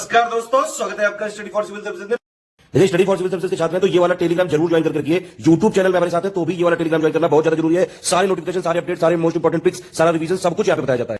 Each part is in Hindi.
नमस्कार दोस्तों, स्वागत है आपका स्टडी फॉर सिविल सर्विसेज में। यदि स्टडी फॉर सिविल सर्विसेज के छात्र हैं तो ये वाला टेलीग्राम जरूर ज्वाइन करके रखिए। यूट्यूब चैनल में हमारे साथ है तो भी ये वाला टेलीग्राम ज्वाइन करना बहुत ज्यादा जरूरी है। सारे नोटिफिकेशन, सारे अपडेट, सारे मोस्ट इंपोर्टेंट पिक्स, सारा रिवीजन सब कुछ यहाँ पे बताया जाता है।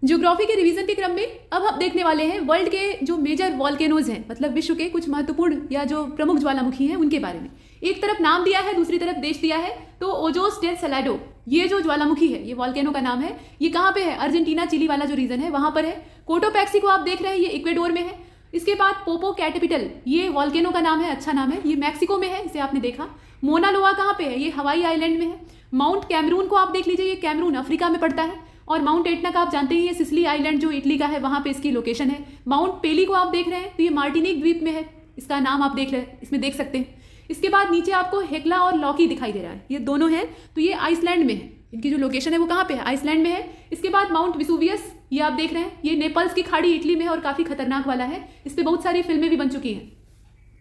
ज्योग्राफी के रिवीजन के क्रम में अब हम देखने वाले हैं वर्ल्ड के जो मेजर वॉल्केनोज हैं, मतलब विश्व के कुछ महत्वपूर्ण या जो प्रमुख ज्वालामुखी हैं उनके बारे में। एक तरफ नाम दिया है, दूसरी तरफ देश दिया है। तो ओजोस डेल सैलाडो ये जो ज्वालामुखी है, ये वॉल्केनो का नाम है, ये कहाँ पे है? अर्जेंटीना चिली वाला जो रीजन है वहां पर है। कोटोपैक्सी को आप देख रहे हैं, ये इक्वेडोर में है। इसके बाद पोपो कैटेपिटल, ये वॉल्केनो का नाम है, अच्छा नाम है, ये मैक्सिको में है, इसे आपने देखा। मोना लोआ कहाँ पे है? ये हवाई आइलैंड में है। माउंट कैमरून को आप देख लीजिए, ये कैमरून अफ्रीका में पड़ता है। और माउंट एटना का आप जानते ही, ये सिसिली आइलैंड जो इटली का है वहां पे इसकी लोकेशन है। माउंट पेली को आप देख रहे हैं तो ये मार्टिनिक द्वीप में है, इसका नाम आप देख रहे हैं, इसमें देख सकते हैं। इसके बाद नीचे आपको हेक्ला और लॉकी दिखाई दे रहा है, ये दोनों हैं, तो ये आइसलैंड में है। इनकी जो लोकेशन है वो कहाँ पे है? आइसलैंड में है। इसके बाद माउंट विसुवियस, ये आप देख रहे हैं, ये नेपल्स की खाड़ी इटली में है और काफी खतरनाक वाला है। इस पर बहुत सारी फिल्में भी बन चुकी हैं।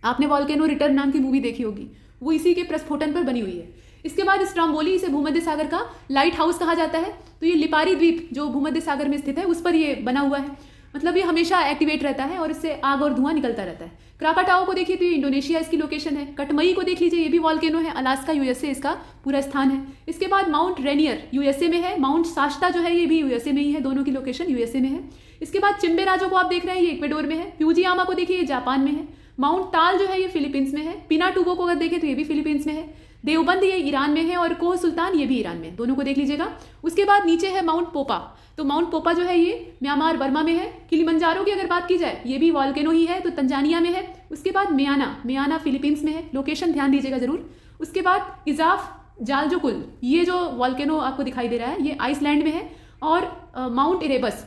आपने वॉल्केनो रिटर्न नाम की मूवी देखी होगी, वो इसी के प्रस्फोटन पर बनी हुई है। इसके बाद स्ट्रोम्बोली, इसे भूमध्य सागर का लाइट हाउस कहा जाता है। तो ये लिपारी द्वीप जो भूमध्य सागर में स्थित है उस पर ये बना हुआ है, मतलब ये हमेशा एक्टिवेट रहता है और इससे आग और धुआं निकलता रहता है। क्राकाटाओ को देखिए तो ये इंडोनेशिया इसकी लोकेशन है। कटमई को देख लीजिए, ये भी वॉल्केनो है, अलास्का यूएसए इसका पूरा स्थान है। इसके बाद माउंट रेनियर यूएसए में है। माउंट शास्ता जो है ये भी यूएसए में ही है, दोनों की लोकेशन यूएसए में है। इसके बाद चिम्बेराजो को आप देख रहे हैं, ये इक्वेडोर में है। फ्यूजियामा को देखिए, ये जापान में है। माउंट ताल जो है ये फिलीपींस में है। पिनाटुबो को अगर देखें तो ये भी फिलीपींस में है। देवबंद ये ईरान में है और कोह सुल्तान ये भी ईरान में है, दोनों को देख लीजिएगा। उसके बाद नीचे है माउंट पोपा, तो माउंट पोपा जो है ये म्यांमार बर्मा में है। किलिमंजारो की अगर बात की जाए, ये भी वॉल्केनो ही है, तो तंजानिया में है। उसके बाद मियाना फिलीपींस में है, लोकेशन ध्यान दीजिएगा जरूर। उसके बाद इजाफ जालजोकुल, ये जो वॉल्केनो आपको दिखाई दे रहा है ये आइसलैंड में है। और माउंट इरेबस,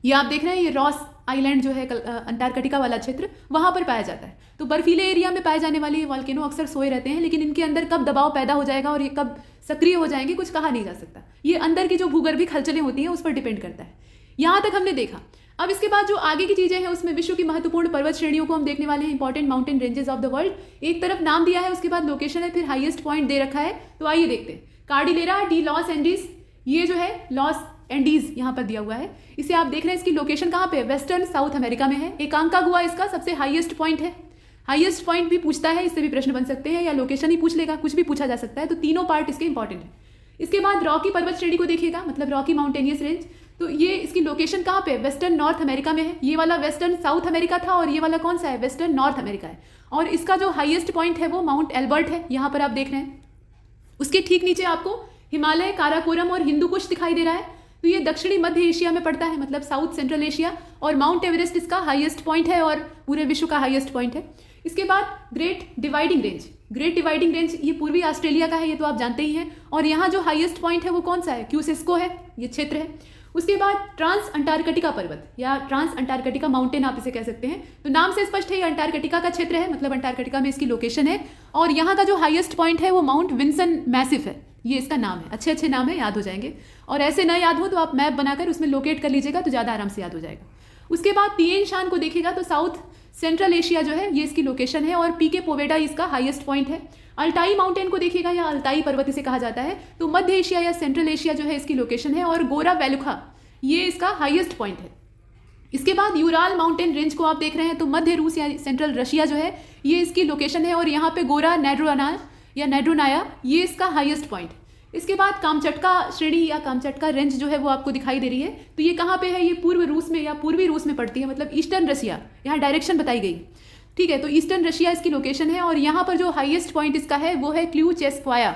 ये आप देख रहे हैं, ये रॉस आइलैंड जो है अंटार्कटिका वाला क्षेत्र, वहां पर पाया जाता है। तो बर्फीले एरिया में पाए जाने वाले वॉल्केनो अक्सर सोए रहते हैं, लेकिन इनके अंदर कब दबाव पैदा हो जाएगा और ये कब सक्रिय हो जाएंगे कुछ कहा नहीं जा सकता। ये अंदर की जो भूगर्भीय हलचलें होती हैं उस पर डिपेंड करता है। यहाँ तक हमने देखा। अब इसके बाद जो आगे की चीजें हैं उसमें विश्व की महत्वपूर्ण पर्वत श्रेणियों को हम देखने वाले हैं, important mountain ranges of the world. एक तरफ नाम दिया है, उसके बाद लोकेशन है, फिर हाईएस्ट पॉइंट दे रखा है। तो आइए देखते हैं। कार्डिलेरा डी लॉस एंडीज, ये जो है लॉस एंडीज यहाँ पर दिया हुआ है, इसे आप देख रहे हैं। इसकी लोकेशन कहाँ पे है? वेस्टर्न साउथ अमेरिका में है। एकांकागुआ इसका सबसे हाईएस्ट पॉइंट है। हाईएस्ट पॉइंट भी पूछता है, इससे भी प्रश्न बन सकते हैं, या लोकेशन ही पूछ लेगा, कुछ भी पूछा जा सकता है। तो तीनों पार्ट इसके इंपॉर्टेंट है। इसके बाद रॉकी पर्वत श्रेणी को देखिएगा, मतलब रॉकी माउंटेनियस रेंज, तो ये इसकी लोकेशन कहाँ पे? वेस्टर्न नॉर्थ अमेरिका में है। ये वाला वेस्टर्न साउथ अमेरिका था और ये वाला कौन सा है? वेस्टर्न नॉर्थ अमेरिका है। और इसका जो हाईएस्ट पॉइंट है वो माउंट एल्बर्ट है, यहाँ पर आप देख रहे हैं। उसके ठीक नीचे आपको हिमालय, काराकोरम और हिंदू कुश दिखाई दे रहा है। तो ये दक्षिणी मध्य एशिया में पड़ता है, मतलब साउथ सेंट्रल एशिया। और माउंट एवरेस्ट इसका हाईएस्ट पॉइंट है और पूरे विश्व का हाईएस्ट पॉइंट है। इसके बाद great dividing range, great dividing range ये पूर्वी ऑस्ट्रेलिया का है, ये तो आप जानते ही हैं। और यहाँ जो हाईएस्ट पॉइंट है वो कौन सा है? क्यूसिस्को है, ये क्षेत्र है। उसके बाद ट्रांस अंटार्कटिका पर्वत या ट्रांस अंटार्कटिका माउंटेन आप इसे कह सकते हैं। तो नाम से स्पष्ट है ये अंटार्कटिका का क्षेत्र है, मतलब अंटार्कटिका में इसकी लोकेशन है। और यहाँ का जो हाईएस्ट पॉइंट है वो माउंट विंसन मैसिव है, ये इसका नाम है। अच्छे अच्छे नाम है, याद हो जाएंगे। और ऐसे न याद हो तो आप मैप बनाकर उसमें लोकेट कर लीजिएगा तो ज़्यादा आराम से याद हो जाएगा। उसके बाद तिएन शान को देखिएगा तो साउथ सेंट्रल एशिया जो है ये इसकी लोकेशन है। और पीके पोवेडा इसका हाईएस्ट पॉइंट है। अल्टाई माउंटेन को देखिएगा, या अल्ताई पर्वत इसे कहा जाता है, तो मध्य एशिया या सेंट्रल एशिया जो है इसकी लोकेशन है। और गोरा वेलुखा ये इसका हाईएस्ट पॉइंट है। इसके बाद यूराल माउंटेन रेंज को आप देख रहे हैं, तो मध्य रूस या सेंट्रल रशिया जो है ये इसकी लोकेशन है। और यहाँ पे गोरा नेड्रोना या नेड्रोनाया ये इसका हाईएस्ट पॉइंट है। इसके बाद कामचटका श्रेणी या कामचटका रेंज जो है वो आपको दिखाई दे रही है, तो ये कहाँ पे है? ये पूर्व रूस में या पूर्वी रूस में पड़ती है, मतलब ईस्टर्न रशिया, यहाँ डायरेक्शन बताई गई। ठीक है, तो ईस्टर्न रशिया इसकी लोकेशन है। और यहाँ पर जो हाईएस्ट पॉइंट इसका है वो है क्ल्यूचेस्क्वाया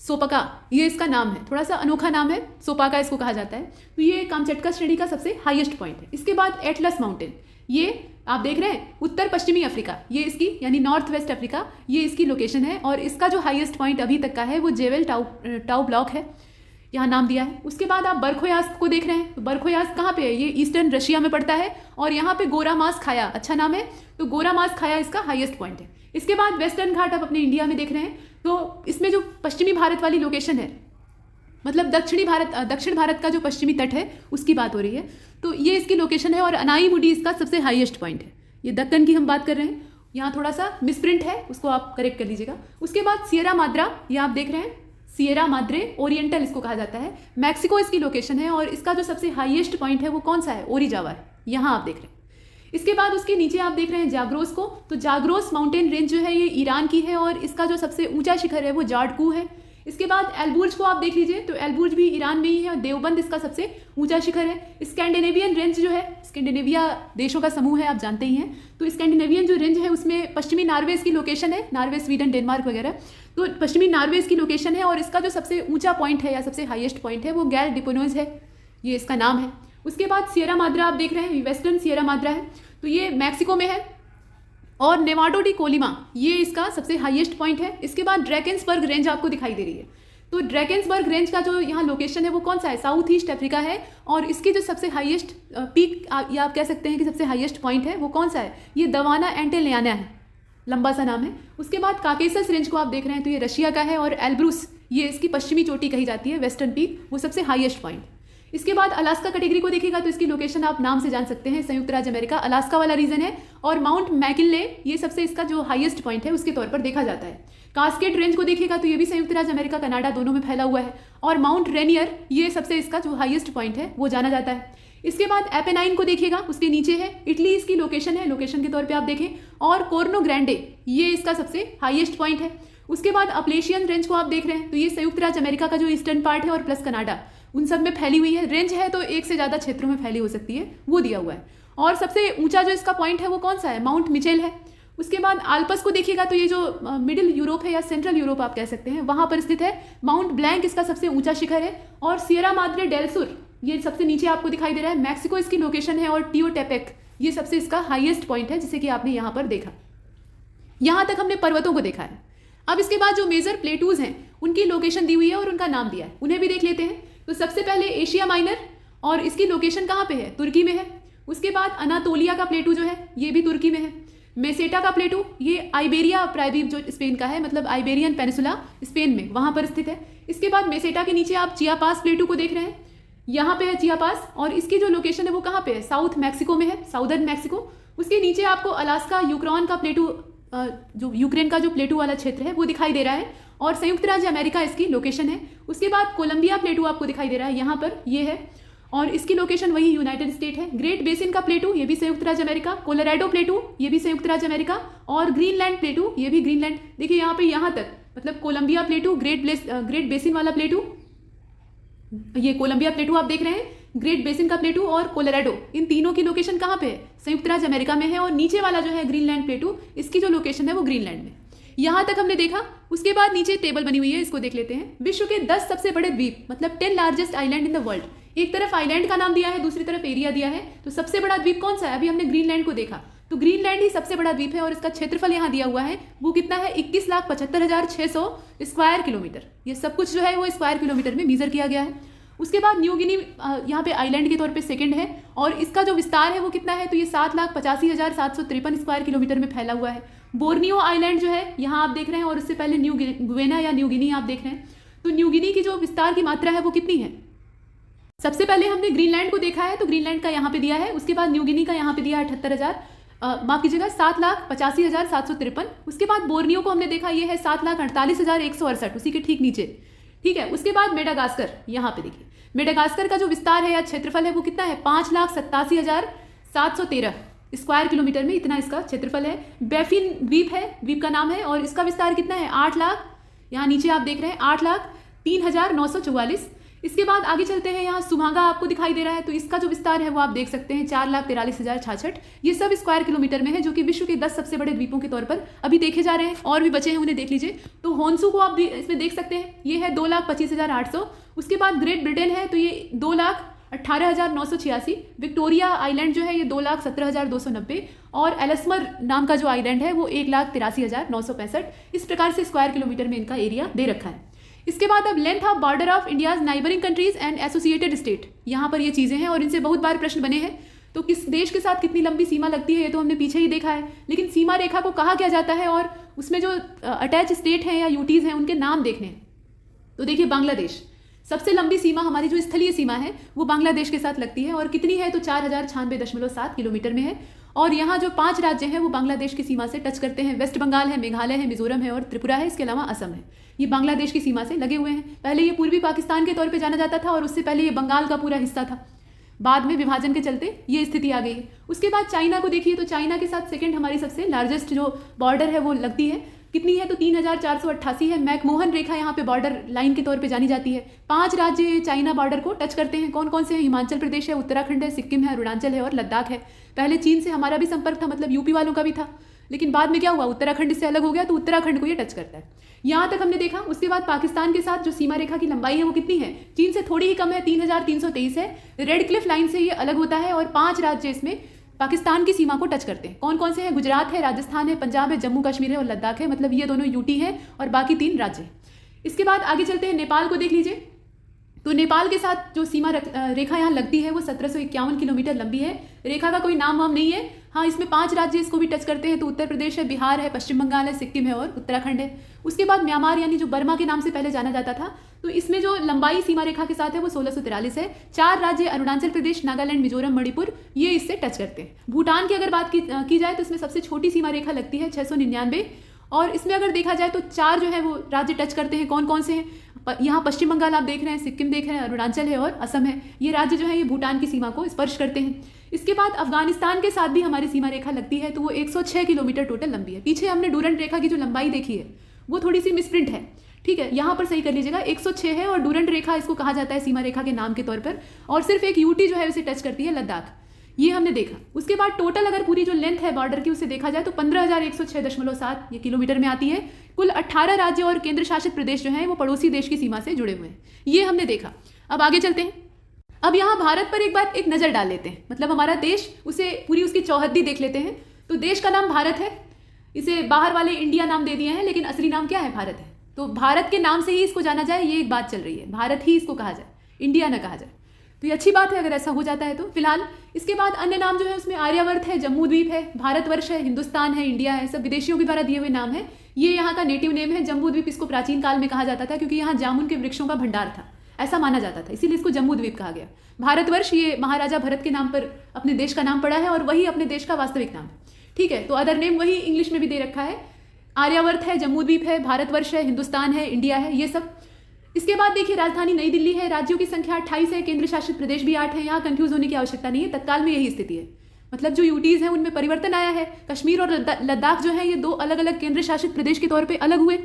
सोपका, ये इसका नाम है, थोड़ा सा अनोखा नाम है, सोपाका इसको कहा जाता है। तो ये कामचटका श्रेणी का सबसे हाईएस्ट पॉइंट है। इसके बाद एटलस माउंटेन, ये आप देख रहे हैं उत्तर पश्चिमी अफ्रीका, ये इसकी यानी नॉर्थ वेस्ट अफ्रीका, ये इसकी लोकेशन है। और इसका जो हाईएस्ट पॉइंट अभी तक का है वो जेवेल टाउ ब्लॉक है, यहाँ नाम दिया है। उसके बाद आप बरखोयास्क को देख रहे हैं, तो बरखोयास्क कहाँ पे है? ये ईस्टर्न रशिया में पड़ता है। और यहाँ पे गोरा मास खाया, अच्छा नाम है, तो गोरा मास खाया इसका हाईएस्ट पॉइंट है। इसके बाद वेस्टर्न घाट आप अपने इंडिया में देख रहे हैं, तो इसमें जो पश्चिमी भारत वाली लोकेशन है, मतलब दक्षिण भारत का जो पश्चिमी तट है उसकी बात हो रही है, तो ये इसकी लोकेशन है। और अनाईमुडी इसका सबसे हाईएस्ट पॉइंट है। ये दक्कन की हम बात कर रहे हैं, यहाँ थोड़ा सा मिसप्रिंट है, उसको आप करेक्ट कर लीजिएगा। उसके बाद सियरा माद्रा, ये आप देख रहे हैं, सियरा माद्रे ओरिएंटल इसको कहा जाता है, मैक्सिको इसकी लोकेशन है। और इसका जो सबसे हाईएस्ट पॉइंट है वो कौन सा है? ओरिजावा है, यहाँ आप देख रहे हैं। इसके बाद उसके नीचे आप देख रहे हैं जाग्रोस को, तो जाग्रोस माउंटेन रेंज जो है ये ईरान की है और इसका जो सबसे ऊंचा शिखर है वो जाडकू है। इसके बाद एलबुर्ज को आप देख लीजिए, तो एलबुर्ज भी ईरान में ही है और देवबंद इसका सबसे ऊंचा शिखर है। स्कैंडिनेवियन रेंज जो है, स्कैंडिनेविया देशों का समूह है, आप जानते ही हैं, तो स्कैंडिनेवियन जो रेंज है उसमें पश्चिमी नॉर्वे इसकी लोकेशन है, नॉर्वे, स्वीडन, डेनमार्क वगैरह, तो पश्चिमी नॉर्वे इसकी लोकेशन है और इसका जो सबसे ऊंचा पॉइंट है या सबसे हाईएस्ट पॉइंट है वो गैल डिपोनोज है, ये इसका नाम है। उसके बाद सियरा माद्रा आप देख रहे हैं, वेस्टर्न सियरा माद्रा है, तो ये मैक्सिको में है। और नेवाडो डी कोलिमा ये इसका सबसे हाईएस्ट पॉइंट है। इसके बाद ड्रैकेंसबर्ग रेंज आपको दिखाई दे रही है, तो ड्रैकेंसबर्ग रेंज का जो यहाँ लोकेशन है वो कौन सा है, साउथ ईस्ट अफ्रीका है और इसकी जो सबसे हाईएस्ट पीक या आप कह सकते हैं कि सबसे हाईएस्ट पॉइंट है वो कौन सा है, ये दवाना एंटेलियाना है, लंबा सा नाम है। उसके बाद काकेसस रेंज को आप देख रहे हैं, तो ये रशिया का है और एल्ब्रूस ये इसकी पश्चिमी चोटी कही जाती है, वेस्टर्न पीक, वो सबसे हाईएस्ट पॉइंट। इसके बाद अलास्का कैटेगरी को देखिएगा तो इसकी लोकेशन आप नाम से जान सकते हैं, संयुक्त राज्य अमेरिका, अलास्का वाला रीजन है और माउंट मैकिनले ये सबसे इसका जो हाईएस्ट पॉइंट है उसके तौर पर देखा जाता है। कास्केड रेंज को देखिएगा तो ये भी संयुक्त राज्य अमेरिका, कनाडा दोनों में फैला हुआ है और माउंट रेनियर ये सबसे इसका जो हाईएस्ट पॉइंट है वो जाना जाता है। इसके बाद एपेनाइन को देखिएगा, उसके नीचे है, इटली इसकी लोकेशन है, लोकेशन के तौर पे आप देखें, और कोर्नो ग्रैंडे ये इसका सबसे हाईएस्ट पॉइंट है। उसके बाद अपलेशियन रेंज को आप देख रहे हैं, तो ये संयुक्त राज्य अमेरिका का जो ईस्टर्न पार्ट है और प्लस कनाडा, उन सब में फैली हुई है। रेंज है तो एक से ज़्यादा क्षेत्रों में फैली हो सकती है, वो दिया हुआ है। और सबसे ऊंचा जो इसका पॉइंट है वो कौन सा है, माउंट मिचेल है। उसके बाद आल्पस को देखिएगा तो ये जो मिडिल यूरोप है या सेंट्रल यूरोप आप कह सकते हैं, वहाँ पर स्थित है। माउंट ब्लैंक इसका सबसे ऊंचा शिखर है और सियरा माद्रे डेल सुर ये सबसे नीचे आपको दिखाई दे रहा है, मैक्सिको इसकी लोकेशन है और टियोटेपेक ये सबसे इसका हाईएस्ट पॉइंट है, जिसे कि आपने यहाँ पर देखा। यहाँ तक हमने पर्वतों को देखा है। अब इसके बाद जो मेजर प्लेटूज हैं उनकी लोकेशन दी हुई है और उनका नाम दिया है, उन्हें भी देख लेते हैं। तो सबसे पहले एशिया माइनर और इसकी लोकेशन कहाँ पे है, तुर्की में है। उसके बाद अनातोलिया का प्लेटू जो है ये भी तुर्की में है। मेसेटा का प्लेटू ये आइबेरिया प्रायद्वीप जो स्पेन का है, मतलब आइबेरियन पेनिसुला स्पेन में, वहाँ पर स्थित है। इसके बाद मेसेटा के नीचे आप चियापास प्लेटू को देख रहे हैं, यहाँ पे है चियापास और इसकी जो लोकेशन है वो कहाँ पे है, साउथ मैक्सिको में है, साउदर्न मैक्सिको। उसके नीचे आपको अलास्का यूक्रेन का प्लेटू, जो यूक्रेन का जो प्लेटू वाला क्षेत्र है वो दिखाई दे रहा है और संयुक्त राज्य अमेरिका इसकी लोकेशन है। उसके बाद कोलंबिया प्लेटू आपको दिखाई दे रहा है, यहाँ पर ये है और इसकी लोकेशन वही यूनाइटेड स्टेट है। ग्रेट बेसिन का प्लेटू ये भी संयुक्त राज्य अमेरिका, कोलोराडो प्लेटू ये भी संयुक्त राज्य अमेरिका और ग्रीनलैंड प्लेटू ये भी ग्रीनलैंड। देखिए यहाँ पे यहाँ तक, मतलब कोलंबिया प्लेटू, ग्रेट बेसिन वाला प्लेटू, ये कोलंबिया प्लेटू आप देख रहे हैं, ग्रेट बेसिन का प्लेटू और कोलोराडो, इन तीनों की लोकेशन कहाँ पे है, संयुक्त राज्य अमेरिका में है। और नीचे वाला जो है ग्रीनलैंड प्लेटू, इसकी जो लोकेशन है वो ग्रीनलैंड में। यहाँ तक हमने देखा। उसके बाद नीचे टेबल बनी हुई है, इसको देख लेते हैं। विश्व के 10 सबसे बड़े द्वीप, मतलब 10 largest island in the world. एक तरफ आइलैंड का नाम दिया है, दूसरी तरफ एरिया दिया है। तो सबसे बड़ा द्वीप कौन सा है, अभी हमने ग्रीनलैंड को देखा, तो ग्रीनलैंड ही सबसे बड़ा द्वीप है और इसका क्षेत्रफल यहाँ दिया हुआ है, वो कितना है, 21,75,600 स्क्वायर किलोमीटर। ये सब कुछ जो है वो स्क्वायर किलोमीटर में मेजर किया गया है। उसके बाद न्यू गिनी यहाँ पे आइलैंड के तौर पे सेकंड है और इसका जो विस्तार है वो कितना है, तो ये 7,85,753 स्क्वायर किलोमीटर में फैला हुआ है। बोर्नियो आइलैंड जो है यहाँ आप देख रहे हैं और उससे पहले न्यू गुवेना या न्यू गिनी आप देख रहे हैं। तो न्यू गिनी की जो विस्तार की मात्रा है वो कितनी है, सबसे पहले हमने ग्रीनलैंड को देखा है, तो ग्रीनलैंड का यहाँ पे दिया है। उसके बाद न्यू गिनी का यहाँ पे दिया है 7,85,753। उसके बाद बोर्नियो को हमने देखा, ये है 7,48,168, उसी के ठीक नीचे, ठीक है। उसके बाद मेडागास्कर, यहाँ पे देखिए मेडागास्कर का जो विस्तार है या क्षेत्रफल है वो कितना है, 5,87,713 स्क्वायर किलोमीटर में, इतना इसका क्षेत्रफल है। बैफिन द्वीप है, द्वीप का नाम है और इसका विस्तार कितना है, 8 लाख, यहाँ नीचे आप देख रहे हैं 8,03,944। इसके बाद आगे चलते हैं, यहाँ सुमागा आपको दिखाई दे रहा है, तो इसका जो विस्तार है वो आप देख सकते हैं 4,43,066। ये सब स्क्वायर किलोमीटर में है, जो कि विश्व के 10 सबसे बड़े द्वीपों के तौर पर अभी देखे जा रहे हैं। और भी बचे हैं, उन्हें देख लीजिए। तो होन्सू को आप इसमें देख सकते हैं, ये है 2,25,800। उसके बाद ग्रेट ब्रिटेन है, तो ये 2,18,986। विक्टोरिया आइलैंड जो है ये 2,17,290 और एलस्मर नाम का जो आइलैंड है वो 1,83,965। इस प्रकार से स्क्वायर किलोमीटर में इनका एरिया दे रखा है। इसके बाद अब length of border of India's neighbouring countries and associated state, यहाँ पर ये चीज़ें हैं और इनसे बहुत बार प्रश्न बने हैं। तो किस देश के साथ कितनी लंबी सीमा लगती है ये तो हमने पीछे ही देखा है, लेकिन सीमा रेखा को कहा क्या जाता है और उसमें जो अटैच स्टेट हैं या यूटीज़ हैं उनके नाम देखने हैं। तो देखिए बांग्लादेश, सबसे लंबी सीमा हमारी जो स्थलीय सीमा है वो बांग्लादेश के साथ लगती है और कितनी है, तो 4,096.7 किलोमीटर में है। और यहाँ जो 5 राज्य हैं वो बांग्लादेश की सीमा से टच करते हैं, वेस्ट बंगाल है, मेघालय है, मिजोरम है और त्रिपुरा है, इसके अलावा असम है। ये बांग्लादेश की सीमा से लगे हुए हैं। पहले ये पूर्वी पाकिस्तान के तौर पे जाना जाता था और उससे पहले ये बंगाल का पूरा हिस्सा था। बाद में विभाजन के चलते ये स्थिति आ गई है। उसके बाद चाइना को देखिए, तो चाइना के साथ सेकंड हमारी सबसे लार्जेस्ट जो बॉर्डर है वो लगती है, कितनी है तो 3488 है। मैकमोहन रेखा यहाँ पे बॉर्डर लाइन के तौर पे जानी जाती है। 5 राज्य चाइना बॉर्डर को टच करते हैं। कौन कौन से हैं? हिमाचल प्रदेश है, उत्तराखंड है, सिक्किम है, अरुणाचल है और लद्दाख है। पहले चीन से हमारा भी संपर्क था, मतलब यूपी वालों का भी था, लेकिन बाद में क्या हुआ, उत्तराखंड इससे अलग हो गया, तो उत्तराखंड को ये टच करता है। यहाँ तक हमने देखा। उसके बाद पाकिस्तान के साथ जो सीमा रेखा की लंबाई है वो कितनी है? चीन से थोड़ी ही कम है, 3323 है। रेड क्लिफ लाइन से ये अलग होता है और 5 राज्य इसमें पाकिस्तान की सीमा को टच करते हैं। कौन कौन से हैं? गुजरात है, राजस्थान है, पंजाब है, जम्मू कश्मीर है और लद्दाख है। मतलब ये दोनों यूटी है और बाकी 3 राज्य। इसके बाद आगे चलते हैं, नेपाल को देख लीजिए। तो नेपाल के साथ जो सीमा रेखा यहाँ लगती है वो 1751 किलोमीटर लंबी है। रेखा का कोई नाम वाम नहीं है। हाँ, इसमें 5 राज्य इसको भी टच करते हैं, तो उत्तर प्रदेश है, बिहार है, पश्चिम बंगाल है, सिक्किम है और उत्तराखंड है। उसके बाद म्यांमार यानी जो बर्मा के नाम से पहले जाना जाता था, तो इसमें जो लंबाई सीमा रेखा के साथ है वो 1643 है। 4 राज्य अरुणाचल प्रदेश, नागालैंड, मिजोरम, मणिपुर ये इससे टच करते हैं। भूटान की अगर बात की जाए तो इसमें सबसे छोटी सीमा रेखा लगती है 699, और इसमें अगर देखा जाए तो 4 जो है वो राज्य टच करते हैं। कौन कौन से हैं? यहाँ पश्चिम बंगाल आप देख रहे हैं, सिक्किम देख रहे हैं, अरुणाचल है और असम है। ये राज्य जो है ये भूटान की सीमा को स्पर्श करते हैं। इसके बाद अफगानिस्तान के साथ भी हमारी सीमा रेखा लगती है, तो वो 106 किलोमीटर टोटल लंबी है। पीछे हमने डूरंट रेखा की जो लंबाई देखी है वो थोड़ी सी मिसप्रिंट है, ठीक है, यहाँ पर सही कर लीजिएगा। 106 है और डूरंट रेखा इसको कहा जाता है सीमा रेखा के नाम के तौर पर, और सिर्फ एक यूटी जो है उसे टच करती है, लद्दाख। ये हमने देखा। उसके बाद टोटल अगर पूरी जो लेंथ है बॉर्डर की उसे देखा जाए तो 15,106.7 ये किलोमीटर में आती है। कुल 18 राज्य और केंद्र शासित प्रदेश जो हैं वो पड़ोसी देश की सीमा से जुड़े हुए हैं। ये हमने देखा। अब आगे चलते हैं। अब यहाँ भारत पर एक नज़र डाल लेते हैं, मतलब हमारा देश, उसे पूरी उसकी चौहद्दी देख लेते हैं। तो देश का नाम भारत है, इसे बाहर वाले इंडिया नाम दे दिए हैं, लेकिन असली नाम क्या है? भारत है। तो भारत के नाम से ही इसको जाना जाए, ये एक बात चल रही है, भारत ही इसको कहा जाए, इंडिया ना कहा जाए। तो ये अच्छी बात है अगर ऐसा हो जाता है तो। फिलहाल इसके बाद अन्य नाम जो है उसमें आर्यावर्त है, जम्मू द्वीप है, भारतवर्ष है, हिंदुस्तान है, इंडिया है, सब विदेशियों के द्वारा दिए हुए नाम है। ये यहाँ का नेटिव नेम है। जम्बू द्वीप इसको प्राचीन काल में कहा जाता था क्योंकि यहाँ जामुन के वृक्षों का भंडार था, ऐसा माना जाता था, इसीलिए इसको जम्बू द्वीप कहा गया। भारतवर्ष ये महाराजा भरत के नाम पर अपने देश का नाम पड़ा है और वही अपने देश का वास्तविक नाम है, ठीक है। तो अदर नेम वही इंग्लिश में भी दे रखा है। आर्यावर्त है, जम्मू द्वीप है, भारतवर्ष है, हिंदुस्तान है, इंडिया है, ये सब। इसके बाद देखिए राजधानी नई दिल्ली है, राज्यों की संख्या 28 है, केंद्र शासित प्रदेश भी 8 है। यहाँ कंफ्यूज होने की आवश्यकता नहीं है, तत्काल में यही स्थिति है। मतलब जो यूटीज हैं उनमें परिवर्तन आया है। कश्मीर और लद्दाख जो है ये 2 अलग अलग केंद्र शासित प्रदेश के तौर पे अलग हुए,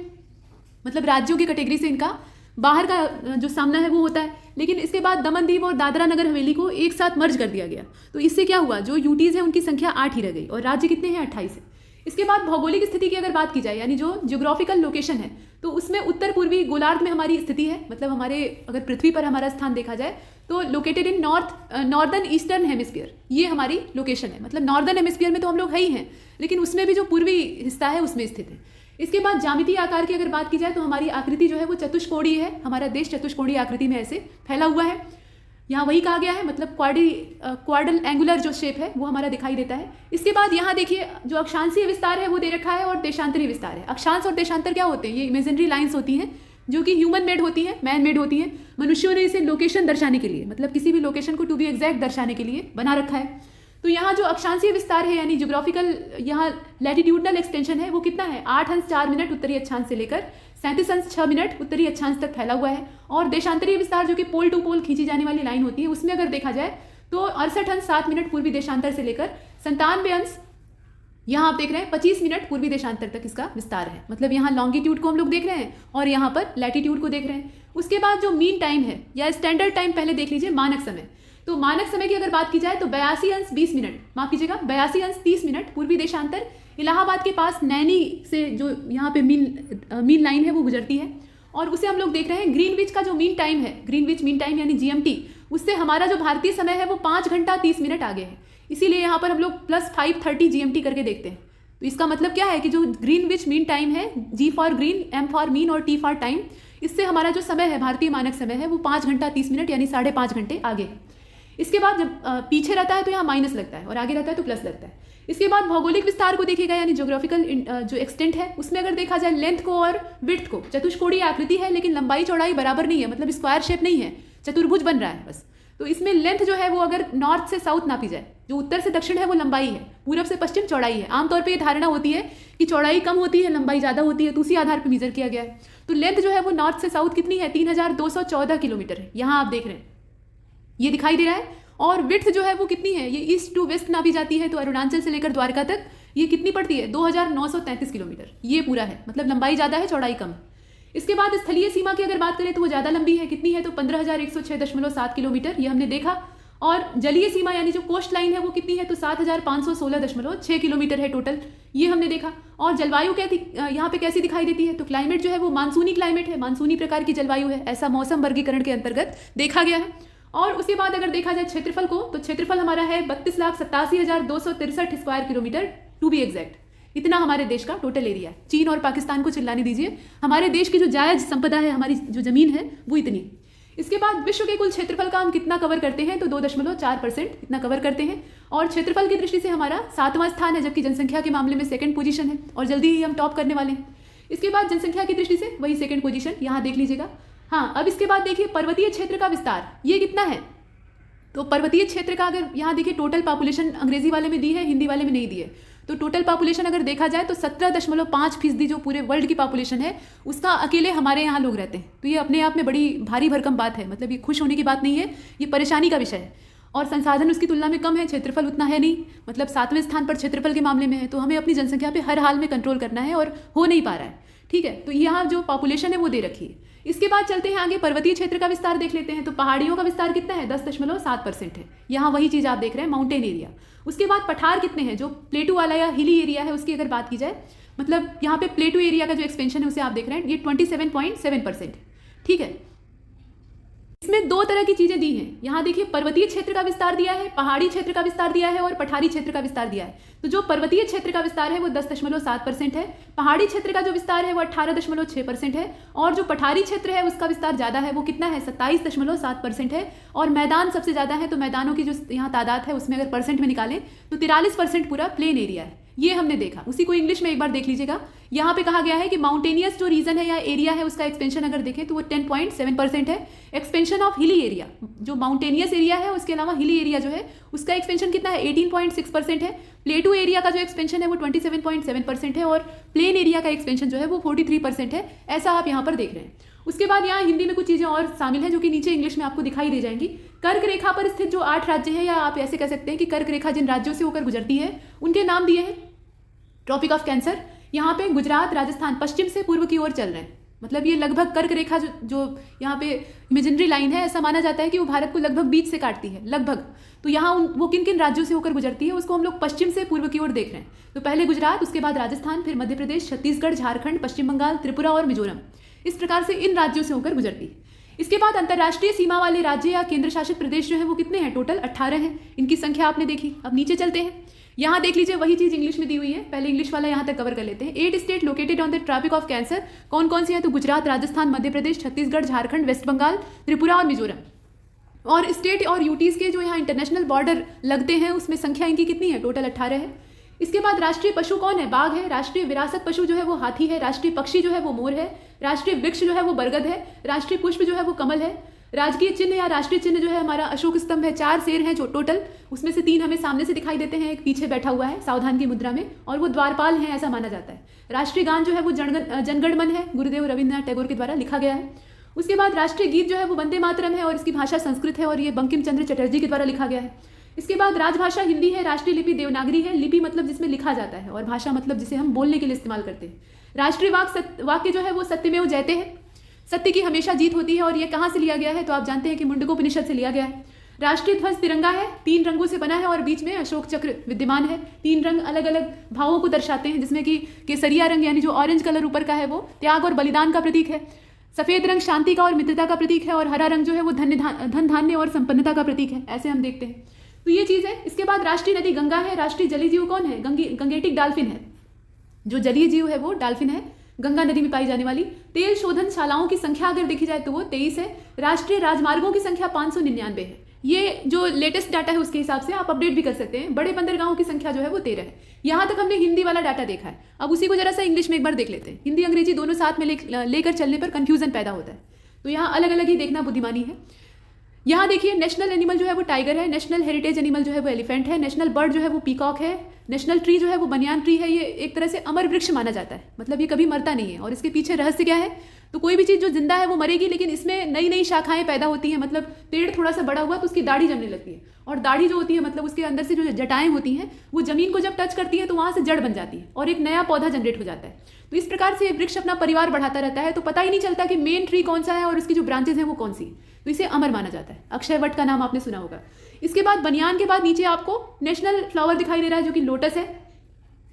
मतलब राज्यों की कैटेगरी से इनका बाहर का जो सामना है वो होता है। लेकिन इसके बाद दमन दीव और दादरा नगर हवेली को एक साथ मर्ज कर दिया गया। तो इससे क्या हुआ, जो यूटीज हैं उनकी संख्या 8 ही रह गई और राज्य कितने हैं? 28 है। इसके बाद भौगोलिक स्थिति की अगर बात की जाए, यानी जो ज्योग्राफिकल लोकेशन है, तो उसमें उत्तर पूर्वी गोलार्ध में हमारी स्थिति है। मतलब हमारे अगर पृथ्वी पर हमारा स्थान देखा जाए तो located in northern eastern hemisphere, ये हमारी लोकेशन है। मतलब नॉर्दर्न हेमिस्फीयर में तो हम लोग है ही हैं, लेकिन उसमें भी जो पूर्वी हिस्सा है उसमें स्थित है। इसके बाद ज्यामितीय आकार की अगर बात की जाए तो हमारी आकृति जो है वो चतुष्कोणीय है। हमारा देश चतुष्कोणीय आकृति में ऐसे फैला हुआ है। यहाँ वही कहा गया है, मतलब क्वाड्रल एंगुलर जो शेप है वो हमारा दिखाई देता है। इसके बाद यहाँ देखिए जो अक्षांशीय विस्तार है वो दे रखा है और देशांतरीय विस्तार है। अक्षांश और देशांतर क्या होते हैं? ये इमेजिनरी लाइंस होती हैं जो कि ह्यूमन मेड होती हैं, मैन मेड होती हैं। मनुष्यों ने इसे लोकेशन दर्शाने के लिए, मतलब किसी भी लोकेशन को टू बी एग्जैक्ट दर्शाने के लिए बना रखा है। तो यहाँ जो अक्षांशीय विस्तार है यानी ज्योग्राफिकल यहाँ लैटिट्यूडनल एक्सटेंशन है वो कितना है? 8 अंश 4 मिनट उत्तरी अक्षांश से लेकर 37 अंश 6 मिनट उत्तरी अक्षांश तक फैला हुआ है। और देशांतरीय विस्तार जो कि पोल टू पोल खींची जाने वाली लाइन होती है, उसमें अगर देखा जाए तो 68 अंश 7 मिनट पूर्वी देशांतर से लेकर 97 अंश यहाँ आप देख रहे हैं 25 मिनट पूर्वी देशांतर तक इसका विस्तार है। मतलब यहाँ लॉन्गिट्यूड को हम लोग देख रहे हैं और यहाँ पर लैटिट्यूड को देख रहे हैं। उसके बाद जो मीन टाइम है या स्टैंडर्ड टाइम पहले देख लीजिए, मानक समय। तो मानक समय की अगर बात की जाए तो 82 अंश 20 मिनट, माफ कीजिएगा 82 अंश 30 मिनट पूर्वी देशांतर इलाहाबाद के पास नैनी से जो यहाँ पे मीन लाइन है वो गुजरती है और उसे हम लोग देख रहे हैं। ग्रीनविच का जो मीन टाइम है, ग्रीनविच मीन टाइम यानी जीएमटी, उससे हमारा जो भारतीय समय है वो 5 घंटा 30 मिनट आगे है। इसीलिए यहाँ पर हम लोग +5:30 GMT करके देखते हैं। तो इसका मतलब क्या है कि जो ग्रीनविच मीन टाइम है, G for green, M for mean और T फॉर टाइम, इससे हमारा जो समय है भारतीय मानक समय है वो 5 घंटा 30 मिनट यानी 5.5 घंटे आगे है। इसके बाद जब पीछे रहता है तो यहाँ माइनस लगता है और आगे रहता है तो प्लस लगता है। इसके बाद भौगोलिक विस्तार को देखिएगा यानी ज्योग्राफिकल जो एक्सटेंट है उसमें अगर देखा जाए लेंथ को और विड्थ को, चतुष्कोणीय आकृति है लेकिन लंबाई चौड़ाई बराबर नहीं है, मतलब स्क्वायर शेप नहीं है, चतुर्भुज बन रहा है बस। तो इसमें लेंथ जो है वो अगर नॉर्थ से साउथ नापी जाए, जो उत्तर से दक्षिण है वो लंबाई है, पूरब से पश्चिम चौड़ाई है। आमतौर पे ये धारणा होती है कि चौड़ाई कम होती है लंबाई ज़्यादा होती है, तो उसी आधार पर मेजर किया गया है। तो लेंथ जो है वो नॉर्थ से साउथ कितनी है? 3214 किलोमीटर है। यहाँ आप देख रहे हैं ये दिखाई दे रहा है। और विड्थ जो है वो कितनी है, ये ईस्ट टू वेस्ट नापी जाती है, तो अरुणाचल से लेकर द्वारका तक ये कितनी पड़ती है, 2933 किलोमीटर ये पूरा है, मतलब लंबाई ज़्यादा है चौड़ाई कम। इसके बाद स्थलीय सीमा की अगर बात करें तो वो ज़्यादा लंबी है, कितनी है, तो 15,106.7 किलोमीटर, ये हमने देखा। और जलीय सीमा यानी जो कोस्ट लाइन है वो कितनी है, तो 7,516.6 किलोमीटर है टोटल, ये हमने देखा। और जलवायु यहाँ पे कैसी दिखाई देती है, तो क्लाइमेट जो है वो मानसूनी क्लाइमेट है, मानसूनी प्रकार की जलवायु है, ऐसा मौसम वर्गीकरण के अंतर्गत देखा गया है। और उसके बाद अगर देखा जाए क्षेत्रफल को, तो क्षेत्रफल हमारा है 32,87,263 square kilometre to be exact, इतना हमारे देश का टोटल एरिया है। चीन और पाकिस्तान को चिल्लाने दीजिए, हमारे देश की जो जायज संपदा है, हमारी जो जमीन है वो इतनी। इसके बाद विश्व के कुल क्षेत्रफल का हम कितना कवर करते हैं, तो 2.4% इतना कवर करते हैं। और क्षेत्रफल की दृष्टि से हमारा 7वां स्थान है, जबकि जनसंख्या के मामले में 2nd पोजीशन है, और जल्दी ही हम टॉप करने वाले हैं। इसके बाद जनसंख्या की दृष्टि से वही 2nd पोजीशन, यहाँ देख लीजिएगा। हाँ, अब इसके बाद देखिए पर्वतीय क्षेत्र का विस्तार, ये कितना है, तो पर्वतीय क्षेत्र का अगर यहाँ देखिए टोटल पॉपुलेशन अंग्रेजी वाले में दी है, हिंदी वाले में नहीं दी है, तो टोटल पॉपुलेशन अगर देखा जाए तो 17.5% जो पूरे वर्ल्ड की पॉपुलेशन है उसका अकेले हमारे यहाँ लोग रहते हैं। तो ये अपने आप में बड़ी भारी भरकम बात है, मतलब ये खुश होने की बात नहीं है, ये परेशानी का विषय है। और संसाधन उसकी तुलना में कम है, क्षेत्रफल उतना है नहीं, मतलब 7वें स्थान पर क्षेत्रफल के मामले में है। तो हमें अपनी जनसंख्या पे हर हाल में कंट्रोल करना है और हो नहीं पा रहा है, ठीक है। तो यहाँ जो पॉपुलेशन है वो दे रखी है। इसके बाद चलते हैं आगे, पर्वतीय क्षेत्र का विस्तार देख लेते हैं। तो पहाड़ियों का विस्तार कितना है, 10.7% है, यहाँ वही चीज़ आप देख रहे हैं, माउंटेन एरिया। उसके बाद पठार कितने हैं, जो प्लेटू वाला या हिली एरिया है उसकी अगर बात की जाए, मतलब यहाँ पे प्लेटू एरिया का जो एक्सपेंशन है उसे आप देख रहे हैं, ये 27.7%, ठीक है। इसमें 2 तरह की चीजें दी हैं, यहाँ देखिए पर्वतीय क्षेत्र का विस्तार दिया है, पहाड़ी क्षेत्र का विस्तार दिया है, और पठारी क्षेत्र का विस्तार दिया है। तो जो पर्वतीय क्षेत्र का विस्तार है वो 10.7% है, पहाड़ी क्षेत्र का जो विस्तार है वो 18.6% है, और जो पठारी क्षेत्र है उसका विस्तार ज़्यादा है, वो कितना है, 27.7% है। और मैदान सबसे ज़्यादा है, तो मैदानों की जो यहाँ तादाद है उसमें अगर परसेंट में निकालें तो 43% पूरा प्लेन एरिया है, ये हमने देखा। उसी को इंग्लिश में एक बार देख लीजिएगा, यहाँ पे कहा गया है कि माउंटेनियस जो रीजन है या एरिया है उसका एक्सपेंशन अगर देखें तो वो 10.7% है। एक्सपेंशन ऑफ हिली एरिया, जो माउंटेनियस एरिया है उसके अलावा हिली एरिया जो है उसका एक्सपेंशन कितना है, 18.6% है। प्लेटू एरिया का जो एक्सपेंशन है वो 27.7% है, और प्लेन एरिया का एक्सपेंशन जो है वो 43% है, ऐसा आप यहाँ पर देख रहे हैं। उसके बाद यहाँ हिंदी में कुछ चीज़ें और शामिल हैं जो कि नीचे इंग्लिश में आपको दिखाई दे जाएंगी। कर्क रेखा पर स्थित जो 8 राज्य हैं, या आप ऐसे कह सकते हैं कि कर्क रेखा जिन राज्यों से होकर गुजरती है उनके नाम दिए हैं। ट्रॉपिक ऑफ कैंसर, यहाँ पे गुजरात, राजस्थान पश्चिम से पूर्व की ओर चल रहे हैं, मतलब ये लगभग कर्क रेखा जो यहाँ पे इमेजिनरी लाइन है, ऐसा माना जाता है कि वो भारत को लगभग बीच से काटती है, लगभग। तो यहाँ वो किन किन राज्यों से होकर गुजरती है उसको हम लोग पश्चिम से पूर्व की ओर देख रहे हैं। तो पहले गुजरात, उसके बाद राजस्थान, फिर मध्य प्रदेश, छत्तीसगढ़, झारखंड, पश्चिम बंगाल, त्रिपुरा और मिजोरम, इस प्रकार से इन राज्यों से होकर गुजरती है। इसके बाद अंतर्राष्ट्रीय सीमा वाले राज्य या केंद्र शासित प्रदेश जो है वो कितने हैं, टोटल 18 हैं, इनकी संख्या आपने देखी। अब नीचे चलते हैं, यहाँ देख लीजिए वही चीज़ इंग्लिश में दी हुई है, पहले इंग्लिश वाला यहाँ तक कवर कर लेते हैं। 8 state located on the tropic of cancer, कौन कौन सी हैं, तो गुजरात, राजस्थान, मध्य प्रदेश, छत्तीसगढ़, झारखंड, वेस्ट बंगाल, त्रिपुरा और मिजोरम। और स्टेट और यूटीज़ के जो यहाँ इंटरनेशनल बॉर्डर लगते हैं उसमें संख्या इनकी कितनी है, टोटल 18 है। इसके बाद राष्ट्रीय पशु कौन है, बाघ है। राष्ट्रीय विरासत पशु जो है वो हाथी है। राष्ट्रीय पक्षी जो है वो मोर है। राष्ट्रीय वृक्ष जो है वो बरगद है। राष्ट्रीय पुष्प जो है वो कमल है। राजकीय चिन्ह या राष्ट्रीय चिन्ह जो है हमारा अशोक स्तंभ है। 4 शेर हैं जो टोटल, उसमें से 3 हमें सामने से दिखाई देते हैं, एक पीछे बैठा हुआ है सावधान की मुद्रा में, और वो द्वारपाल हैं ऐसा माना जाता है। राष्ट्रीय गान जो है वो जनगण मन है, गुरुदेव रविन्द्रनाथ टैगोर के द्वारा लिखा गया है। उसके बाद राष्ट्रीय गीत जो है वो वंदे मातरम है, और इसकी भाषा संस्कृत है, और ये बंकिम चंद्र चटर्जी के द्वारा लिखा गया है। इसके बाद राजभाषा हिंदी है। राष्ट्रीय लिपि देवनागरी है। लिपि मतलब जिसमें लिखा जाता है, और भाषा मतलब जिसे हम बोलने के लिए इस्तेमाल करते हैं। राष्ट्रीय वाक्य जो है वो सत्यमेव जयते है, सत्य की हमेशा जीत होती है, और ये कहाँ से लिया गया है, तो आप जानते हैं कि मुंडकोपनिषद से लिया गया है। राष्ट्रीय ध्वज तिरंगा है, 3 रंगों से बना है, और बीच में अशोक चक्र विद्यमान है। 3 रंग अलग अलग भावों को दर्शाते हैं, जिसमें कि केसरिया रंग यानी जो ऑरेंज कलर ऊपर का है वो त्याग और बलिदान का प्रतीक है। सफेद रंग शांति का और मित्रता का प्रतीक है, और हरा रंग जो है वो धन धान्य और संपन्नता का प्रतीक है, ऐसे हम देखते हैं। तो ये चीज़ है। इसके बाद राष्ट्रीय नदी गंगा है। राष्ट्रीय जलीय जीव कौन है, गंगेटिक डाल्फिन है, जो जलीय जीव है वो डाल्फिन है, गंगा नदी में पाई जाने वाली। तेल शोधनशालाओं की संख्या अगर देखी जाए तो वो 23 है। राष्ट्रीय राजमार्गों की संख्या 599 है। ये जो लेटेस्ट डाटा है उसके हिसाब से आप अपडेट भी कर सकते हैं। बड़े बंदरगाहों की संख्या जो है वो 13 है। यहाँ तक हमने हिंदी वाला डाटा देखा है। अब उसी को जरा सा इंग्लिश में एक बार देख लेते हैं। हिंदी अंग्रेजी दोनों साथ में लेकर चलने पर कंफ्यूजन पैदा होता है, तो यहाँ अलग अलग ही देखना बुद्धिमानी है। यहाँ देखिए नेशनल एनिमल जो है वो टाइगर है। नेशनल हेरिटेज एनिमल जो है वो एलिफेंट है। नेशनल बर्ड जो है वो पीकॉक है। नेशनल ट्री जो है वो बनियान ट्री है, ये एक तरह से अमर वृक्ष माना जाता है, मतलब ये कभी मरता नहीं है। और इसके पीछे रहस्य क्या है, तो कोई भी चीज़ जो जिंदा है वो मरेगी, लेकिन इसमें नई नई शाखाएं पैदा होती हैं। मतलब पेड़ थोड़ा सा बड़ा हुआ तो उसकी दाढ़ी जमने लगती है, और दाढ़ी जो होती है मतलब उसके अंदर से जो जटाएं होती हैं वो जमीन को जब टच करती है तो वहाँ से जड़ बन जाती है और एक नया पौधा जनरेट हो जाता है। तो इस प्रकार से वृक्ष अपना परिवार बढ़ाता रहता है, तो पता ही नहीं चलता कि मेन ट्री कौन सा है और उसकी जो ब्रांचेज हैं वो कौन सी है, तो इसे अमर माना जाता है। अक्षय वट का नाम आपने सुना होगा। इसके बाद बनियान के बाद नीचे आपको नेशनल फ्लावर दिखाई दे रहा है जो कि लोटस है।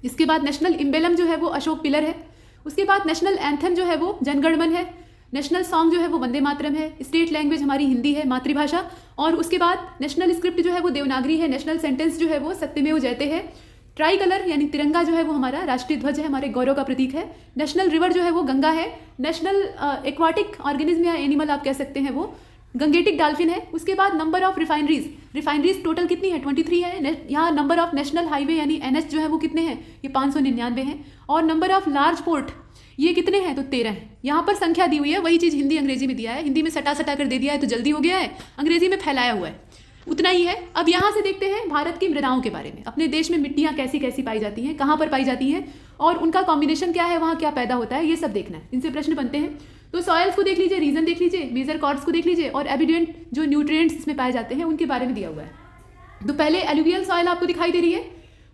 इसके बाद नेशनल इम्बेलम जो है वो अशोक पिलर है। उसके बाद नेशनल एंथम जो है वो जनगणमन है। नेशनल सॉन्ग जो है वो वंदे मातरम है। स्टेट लैंग्वेज हमारी हिंदी है, मातृभाषा। और उसके बाद नेशनल स्क्रिप्ट जो है वो देवनागरी है। नेशनल सेंटेंस जो है वो सत्यमेव जयते है। ट्राई कलर यानी तिरंगा जो है वो हमारा राष्ट्रीय ध्वज है, हमारे गौरव का प्रतीक है। नेशनल रिवर जो है वो गंगा है। नेशनल एक्वाटिक ऑर्गेनिज्म या एनिमल आप कह सकते हैं वो गंगेटिक डॉल्फिन है। उसके बाद नंबर ऑफ रिफाइनरीज टोटल कितनी है, 23 है। यहाँ नंबर ऑफ नेशनल हाईवे यानी NH जो है वो कितने हैं, ये 599 हैं। और नंबर ऑफ लार्ज पोर्ट ये कितने हैं, तो 13 हैं। यहाँ पर संख्या दी हुई है, वही चीज़ हिंदी अंग्रेजी में दिया है। हिंदी में सटा कर दे दिया है तो जल्दी हो गया है, अंग्रेजी में फैलाया हुआ है, उतना ही है। अब यहाँ से देखते हैं भारत की मृदाओं के बारे में। अपने देश में मिट्टियाँ कैसी कैसी पाई जाती हैं, कहाँ पर पाई जाती हैं और उनका कॉम्बिनेशन क्या है, वहाँ क्या पैदा होता है, ये सब देखना है। इनसे प्रश्न बनते हैं। तो सॉइल्स को देख लीजिए, रीजन देख लीजिए, मेजर कॉर्ड्स को देख लीजिए और एबिडेंट जो न्यूट्रिएंट्स इसमें पाए जाते हैं उनके बारे में दिया हुआ है। तो पहले एलुवियल सॉइल आपको दिखाई दे रही है।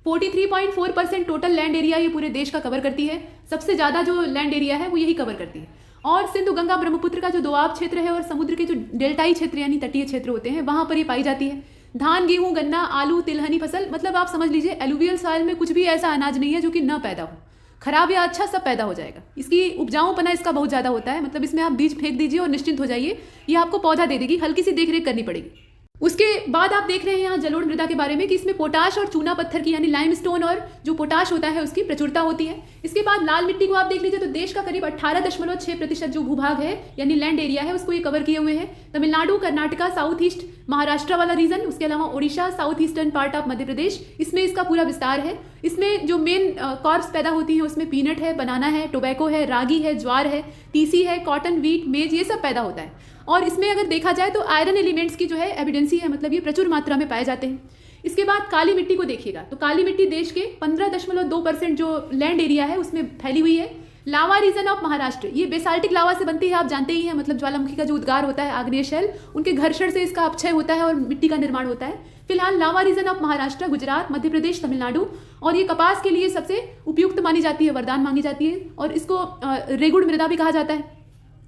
43.4% टोटल लैंड एरिया ये पूरे देश का कवर करती है। सबसे ज़्यादा जो लैंड एरिया है वो यही कवर करती है। और सिंधु गंगा ब्रह्मपुत्र का जो दोआब क्षेत्र है और समुद्र के जो डेल्टाई क्षेत्र यानी तटीय क्षेत्र होते हैं वहाँ पर ये पाई जाती है। धान, गेहूँ, गन्ना, आलू, तिलहनी फसल, मतलब आप समझ लीजिए एलुवियल सॉइल में कुछ भी ऐसा अनाज नहीं है जो कि न पैदा हो। खराब या अच्छा सब पैदा हो जाएगा। इसकी उपजाऊपना इसका बहुत ज़्यादा होता है, मतलब इसमें आप बीज फेंक दीजिए और निश्चिंत हो जाइए, ये आपको पौधा दे देगी। हल्की सी देखरेख करनी पड़ेगी। उसके बाद आप देख रहे हैं यहाँ जलोढ़ मृदा के बारे में कि इसमें पोटाश और चूना पत्थर की यानी लाइमस्टोन और जो पोटाश होता है उसकी प्रचुरता होती है। इसके बाद लाल मिट्टी को आप देख लीजिए तो देश का करीब 18.6% जो भूभाग है यानी लैंड एरिया है उसको ये कवर किए हुए हैं। तमिलनाडु, कर्नाटका, साउथ ईस्ट महाराष्ट्र वाला रीजन, उसके अलावा Odisha, south eastern part of Madhya Pradesh, इसमें इसका पूरा विस्तार है। इसमें जो मेन कॉर्प्स पैदा होती हैं उसमें पीनट है, बनाना है, टोबैको है, रागी है, ज्वार है, तीसी है, कॉटन, वीट, मेज, ये सब पैदा होता है। और इसमें अगर देखा जाए तो आयरन एलिमेंट्स की जो है एविडेंसी है, मतलब ये प्रचुर मात्रा में पाए जाते हैं। इसके बाद काली मिट्टी को देखिएगा तो काली मिट्टी देश के 15.2% जो लैंड एरिया है उसमें फैली हुई है। लावा रीजन ऑफ महाराष्ट्र, ये बेसाल्टिक लावा से बनती है, आप जानते ही हैं, मतलब ज्वालामुखी का जो उद्गार होता है, आग्नेय शैल, उनके घर्षण से इसका अपक्षय होता है और मिट्टी का निर्माण होता है। फिलहाल लावा रीजन ऑफ महाराष्ट्र, गुजरात, मध्य प्रदेश, तमिलनाडु, और ये कपास के लिए सबसे उपयुक्त मानी जाती है, वरदान मांगी जाती है, और इसको रेगुड़ मृदा भी कहा जाता है।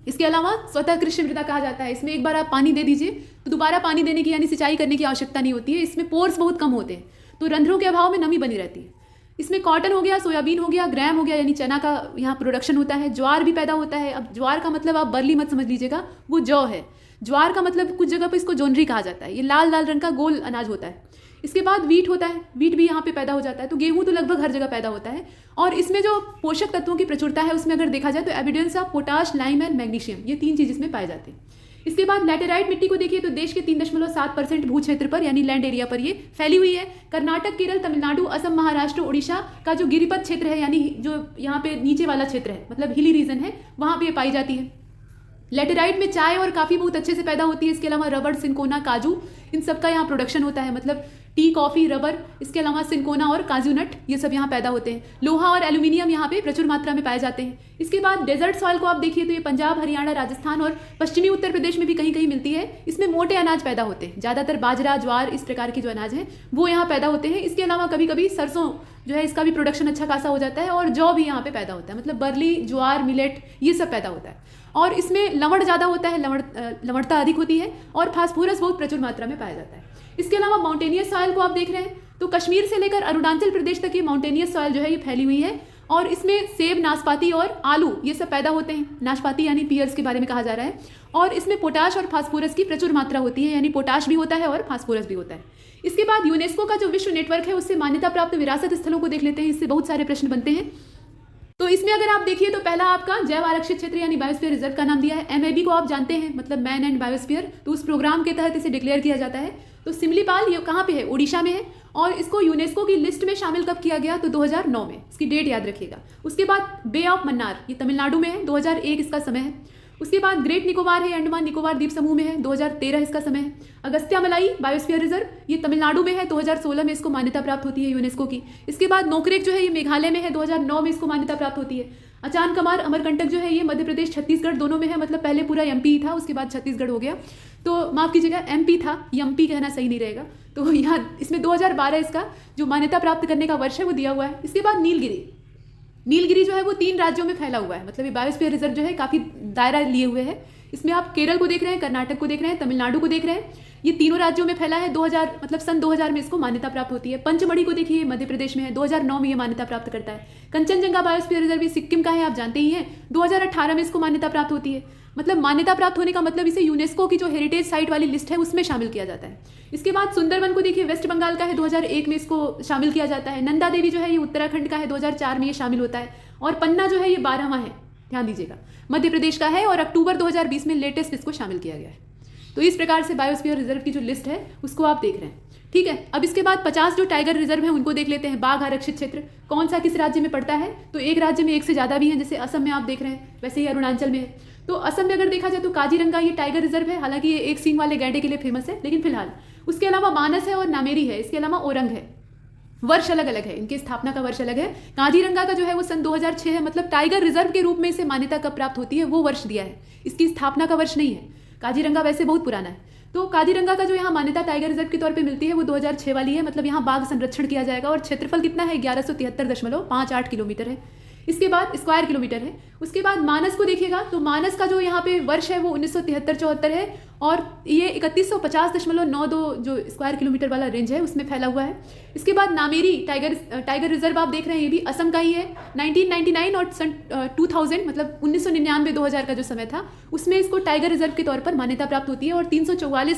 इसके अलावा स्वतः कृषि मृदा कहा जाता है। इसमें एक बार आप पानी दे दीजिए तो दोबारा पानी देने की यानी सिंचाई करने की आवश्यकता नहीं होती है। इसमें पोर्स बहुत कम होते हैं तो रंध्रों के अभाव में नमी बनी रहती है। इसमें कॉटन हो गया, सोयाबीन हो गया, ग्राम हो गया यानी चना का यहाँ प्रोडक्शन होता है। ज्वार भी पैदा होता है। अब ज्वार का मतलब आप बर्ली मत समझ लीजिएगा, वो जौ है। ज्वार का मतलब कुछ जगह पर इसको जोनरी कहा जाता है। ये लाल लाल रंग का गोल अनाज होता है। इसके बाद वीट होता है, वीट भी यहाँ पे पैदा हो जाता है। तो गेहूँ तो लगभग हर जगह पैदा होता है। और इसमें जो पोषक तत्वों की प्रचुरता है उसमें अगर देखा जाए तो evidence of potash, lime and magnesium, ये 3 चीज़ इसमें पाए जाते हैं। इसके बाद लैटेराइट मिट्टी को देखिए तो देश के 3.7% भू क्षेत्र पर यानी लैंड एरिया पर ये फैली हुई है। कर्नाटक, केरल, तमिलनाडु, असम, महाराष्ट्र, उड़ीसा का जो गिरिपथ क्षेत्र है यानी जो यहाँ पे नीचे वाला क्षेत्र है, मतलब हिली रीजन है, वहाँ पे ये पाई जाती है। लेटेराइट में चाय और काफ़ी बहुत अच्छे से पैदा होती है। इसके अलावा रबड़, सिंकोना, काजू, इन सब का यहाँ प्रोडक्शन होता है, मतलब टी, कॉफ़ी, रबर, इसके अलावा सिंकोना और काजू नट, ये सब यहाँ पैदा होते हैं। लोहा और एल्यूमिनियम यहाँ पे प्रचुर मात्रा में पाए जाते हैं। इसके बाद डेजर्ट सॉइल को आप देखिए तो ये पंजाब, हरियाणा, राजस्थान और पश्चिमी उत्तर प्रदेश में भी कहीं कहीं मिलती है। इसमें मोटे अनाज पैदा होते हैं, ज़्यादातर बाजरा, ज्वार, इस प्रकार के जो अनाज हैं वो यहाँ पैदा होते हैं। इसके अलावा कभी कभी सरसों जो है इसका भी प्रोडक्शन अच्छा खासा हो जाता है और जौ भी यहाँ पे पैदा होता है, मतलब बर्ली, ज्वार, मिलेट, ये सब पैदा होता है। और इसमें लवण ज़्यादा होता है, लवणता अधिक होती है और फास्फोरस बहुत प्रचुर मात्रा में पाया जाता है। इसके अलावा माउंटेनियस सॉइल को आप देख रहे हैं तो कश्मीर से लेकर अरुणाचल प्रदेश तक ये माउंटेनियस सॉइल जो है ये फैली हुई है। और इसमें सेब, नाशपाती और आलू ये सब पैदा होते हैं। नाशपाती यानी पियर्स के बारे में कहा जा रहा है। और इसमें पोटाश और फास्फोरस की प्रचुर मात्रा होती है, यानी पोटाश भी होता है और फास्फोरस भी होता है। इसके बाद यूनेस्को का जो विश्व नेटवर्क है उससे मान्यता प्राप्त विरासत स्थलों को देख लेते हैं। इससे बहुत सारे प्रश्न बनते हैं। तो इसमें अगर आप देखिए तो पहला आपका जैव आरक्षित क्षेत्र यानी बायोस्फीयर रिजर्व का नाम दिया है। MAB को आप जानते हैं, मतलब मैन एंड बायोस्फीयर, तो उस प्रोग्राम के तहत इसे डिक्लेयर किया जाता है। तो सिमलीपाल ये कहाँ पे है, उड़ीसा में है। और इसको यूनेस्को की लिस्ट में शामिल कब किया गया, तो 2009 में, इसकी डेट याद रखिएगा। उसके बाद बे ऑफ मन्नार, ये तमिलनाडु में है, 2001 इसका समय है। उसके बाद ग्रेट निकोबार है, अंडमान निकोबार द्वीप समूह में है, 2013 इसका समय है। अगस्त्या मलाई बायोस्फीयर रिजर्व, ये तमिलनाडु में है, 2016 में इसको मान्यता प्राप्त होती है यूनेस्को की। इसके बाद नोकरेक जो है ये मेघालय में है, 2009 में इसको मान्यता प्राप्त होती है। अचान कमार अमरकंटक जो है ये मध्य प्रदेश छत्तीसगढ़ दोनों में है, मतलब पहले पूरा एमपी था, उसके बाद छत्तीसगढ़ हो गया, तो माफ कीजिएगा एमपी था, एमपी कहना सही नहीं रहेगा। तो यहाँ इसमें 2012 इसका जो मान्यता प्राप्त करने का वर्ष है वो दिया हुआ है। इसके बाद नीलगिरी जो है वो 3 राज्यों में फैला हुआ है, मतलब ये बायोस्फीयर रिजर्व जो है काफ़ी दायरा लिए हुए है। इसमें आप केरल को देख रहे हैं, कर्नाटक को देख रहे हैं, तमिलनाडु को देख रहे हैं, ये तीनों राज्यों में फैला है। 2000 मतलब सन 2000 में इसको मान्यता प्राप्त होती है। पंचमढ़ी को देखिए मध्य प्रदेश में है, 2009 में ये मान्यता प्राप्त करता है। कंचनजंगा बायोस्फीयर रिजर्व ये सिक्किम का है, आप जानते ही हैं, 2018 में इसको मान्यता प्राप्त होती है। मतलब मान्यता प्राप्त होने का मतलब इसे यूनेस्को की जो हेरिटेज साइट वाली लिस्ट है उसमें शामिल किया जाता है। इसके बाद सुंदरवन को देखिए वेस्ट बंगाल का है, 2001 में इसको शामिल किया जाता है। नंदा देवी जो है ये उत्तराखंड का है, 2004 में ये शामिल होता है। और पन्ना जो है ये 12वां है, ध्यान दीजिएगा, मध्य प्रदेश का है और अक्टूबर 2020 में लेटेस्ट इसको शामिल किया गया है। तो इस प्रकार से बायोस्फीयर रिजर्व की जो लिस्ट है उसको आप देख रहे हैं, ठीक है। अब इसके बाद 50 जो टाइगर रिजर्व है उनको देख लेते हैं। बाघ आरक्षित क्षेत्र कौन सा किस राज्य में पड़ता है, तो एक राज्य में एक से ज़्यादा भी हैं, जैसे असम में आप देख रहे हैं, वैसे ही अरुणाचल में है। तो असम में अगर देखा जाए तो काजीरंगा ये टाइगर रिजर्व है, हालांकि ये एक सींग वाले गैंडे के लिए फेमस है, लेकिन फिलहाल उसके अलावा मानस है और नामेरी है, इसके अलावा ओरंग है। वर्ष अलग अलग है, इनकी स्थापना का वर्ष अलग है। काजीरंगा का जो है वो सन 2006 है, मतलब टाइगर रिजर्व के रूप में इसे मान्यता कब प्राप्त होती है वो वर्ष दिया है, इसकी स्थापना का वर्ष नहीं है। काजीरंगा वैसे बहुत पुराना है। तो काजीरंगा का जो यहाँ मान्यता टाइगर रिजर्व के तौर पे मिलती है वो 2006 वाली है, मतलब यहाँ बाघ संरक्षण किया जाएगा। और क्षेत्रफल कितना है, 1173.58 किलोमीटर है। इसके बाद स्क्वायर किलोमीटर है। उसके बाद मानस को देखिएगा तो मानस का जो यहाँ पे वर्ष है वो 1973-74 है और ये 3150.92 जो स्क्वायर किलोमीटर वाला रेंज है उसमें फैला हुआ है। इसके बाद नामेरी टाइगर रिजर्व आप देख रहे हैं, ये भी असम का ही है। 1999 और सन 2000 मतलब 1999-2000 का जो समय था उसमें इसको टाइगर रिजर्व के तौर पर मान्यता प्राप्त होती है और 344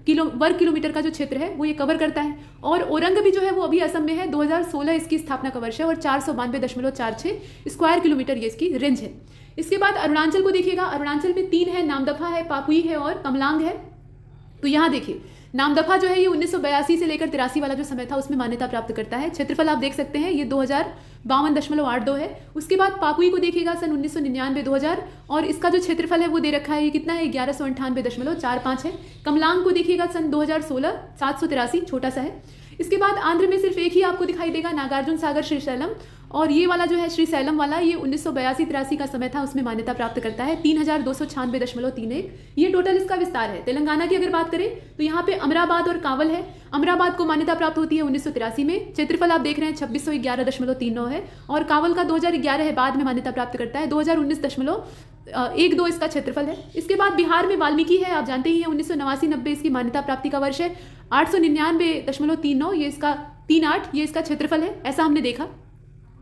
वर्ग किलोमीटर का जो क्षेत्र है वो ये कवर करता है। और ओरंग भी जो है वो अभी असम में है, 2016 इसकी स्थापना का वर्ष है और 492.46 स्क्वायर किलोमीटर ये इसकी रेंज है। इसके बाद अरुणाचल को देखिएगा, अरुणाचल में 3 है, नामदफा है, पापुई है और कमलांग है। तो यहाँ देखिए नामदफा जो है ये 1982 से लेकर 83 वाला जो समय था उसमें मान्यता प्राप्त करता है। क्षेत्रफल आप देख सकते हैं ये 2052.82 है। उसके बाद पापुई को देखिएगा सन 1999-2000 और इसका जो क्षेत्रफल है वो दे रखा है, ये कितना है, 1198.45 है। कमलांग को देखिएगा सन 2016 783, छोटा सा है। इसके बाद आंध्र में सिर्फ एक ही आपको दिखाई देगा, नागार्जुन सागर श्रीशैलम, और ये वाला जो है श्रीशैलम वाला ये 1982-83 का समय था उसमें मान्यता प्राप्त करता है, 3296.31। ये टोटल इसका विस्तार है। तेलंगाना की अगर बात करें तो यहाँ पे अमराबाद और कावल है। अमराबाद को मान्यता प्राप्त होती है 1983 में। क्षेत्रफल आप देख रहे हैं 2611.39 है और कावल का 2011 है, बाद में मान्यता प्राप्त करता है, 2019.12 इसका क्षेत्रफल है। इसके बाद बिहार में वाल्मीकि है, आप जानते ही हैं, 1989-90 इसकी मान्यता प्राप्ति का वर्ष है। 899.39 ये इसका 38 ये इसका क्षेत्रफल है, ऐसा हमने देखा।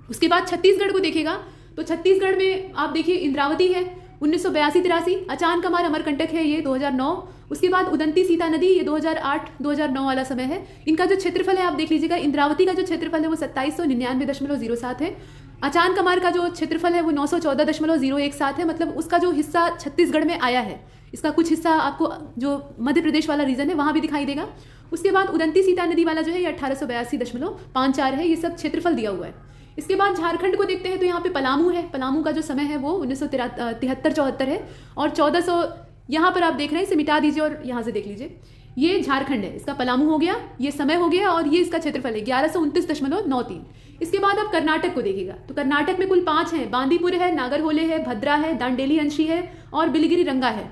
उसके बाद छत्तीसगढ़ को देखेगा तो छत्तीसगढ़ में आप देखिए इंद्रावती है 1982-83, अचान कमार अमरकंटक है ये 2009। उसके बाद उदंती सीता नदी ये 2008-2009 वाला समय है। इनका जो क्षेत्रफल है आप देख लीजिएगा, इंद्रावती का जो क्षेत्रफल है वो 2799.07 है। अचान कमार का जो क्षेत्रफल है वो 914.017 है, मतलब उसका जो हिस्सा छत्तीसगढ़ में आया है, इसका कुछ हिस्सा आपको जो मध्य प्रदेश वाला रीजन है वहाँ भी दिखाई देगा। उसके बाद उदंती सीता नदी वाला जो है ये 1882.54 है, ये सब क्षेत्रफल दिया हुआ है। इसके बाद झारखंड को देखते हैं तो यहाँ पे पलामू है। पलामू का जो समय है वो 1973-74 है और 1400 यहाँ पर आप देख रहे हैं, इसे मिटा दीजिए और यहाँ से देख लीजिए, ये झारखंड है, इसका पलामू हो गया, ये समय हो गया और ये इसका क्षेत्रफल है 1129.93। इसके बाद आप कर्नाटक को देखिएगा तो कर्नाटक में कुल 5 हैं, बांदीपुर है, नागरहोले है, भद्रा है, दांडेली अंशी है और बिलिगिरी रंगा है,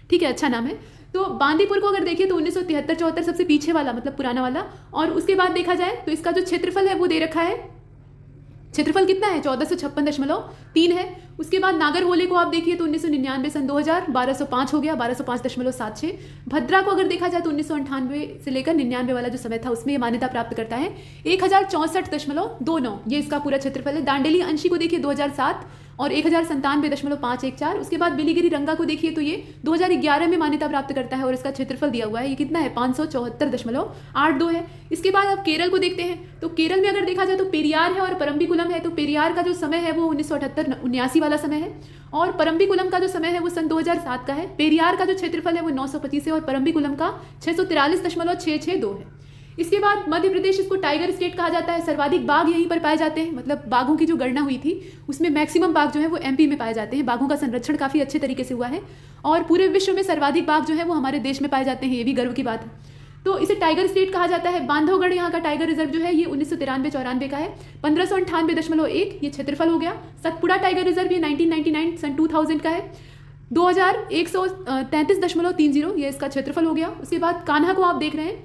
ठीक है, अच्छा नाम है। तो बांदीपुर को अगर देखिए तो 1973-74 सबसे पीछे वाला, मतलब पुराना वाला। और उसके बाद देखा जाए तो इसका जो क्षेत्रफल है वो दे रखा है, क्षेत्रफल कितना है, 1456.3 है। उसके बाद नागरहोले को आप देखिए तो 1999 सन 2000 1205 हो गया, 1205.76। भद्रा को अगर देखा जाए तो 1998 से लेकर 99 वाला जो समय था उसमें ये मान्यता प्राप्त करता है, 1064.29 ये इसका पूरा क्षेत्रफल है। दांडेली अंशी को देखिए 2007 और 1097.514। उसके बाद बिलिगिरी रंगा को देखिए तो ये 2011 में मान्यता प्राप्त करता है और इसका क्षेत्रफल दिया हुआ है, ये कितना है, 574.82 है। इसके बाद आप केरल को देखते हैं तो केरल में अगर देखा जाए तो पेरियार है और परम्बिकुलम है। तो पेरियार का जो समय है वो 1978-79 वाला समय है और परम्बिकुलम का जो समय है वो सन 2007 का है। पेरियार का जो क्षेत्रफल है वो 925 है और परम्बिकुलम का 643.662 है। इसके बाद मध्य प्रदेश, इसको टाइगर स्टेट कहा जाता है। सर्वाधिक बाघ यहीं पर पाए जाते हैं, मतलब बाघों की जो गणना हुई थी उसमें मैक्सिमम बाघ जो है वो एमपी में पाए जाते हैं। बाघों का संरक्षण काफ़ी अच्छे तरीके से हुआ है और पूरे विश्व में सर्वाधिक बाघ जो है वो हमारे देश में पाए जाते हैं, ये भी गर्व की बात है। तो इसे टाइगर स्टेट कहा जाता है। बांधवगढ़ यहाँ का टाइगर रिजर्व जो है ये 1993-94 का है, 1598.1 ये क्षेत्रफल हो गया। सतपुड़ा टाइगर रिजर्व ये 1999 सन 2000 का है, 2133.30 ये इसका क्षेत्रफल हो गया। उसके बाद कान्हा को आप देख रहे हैं,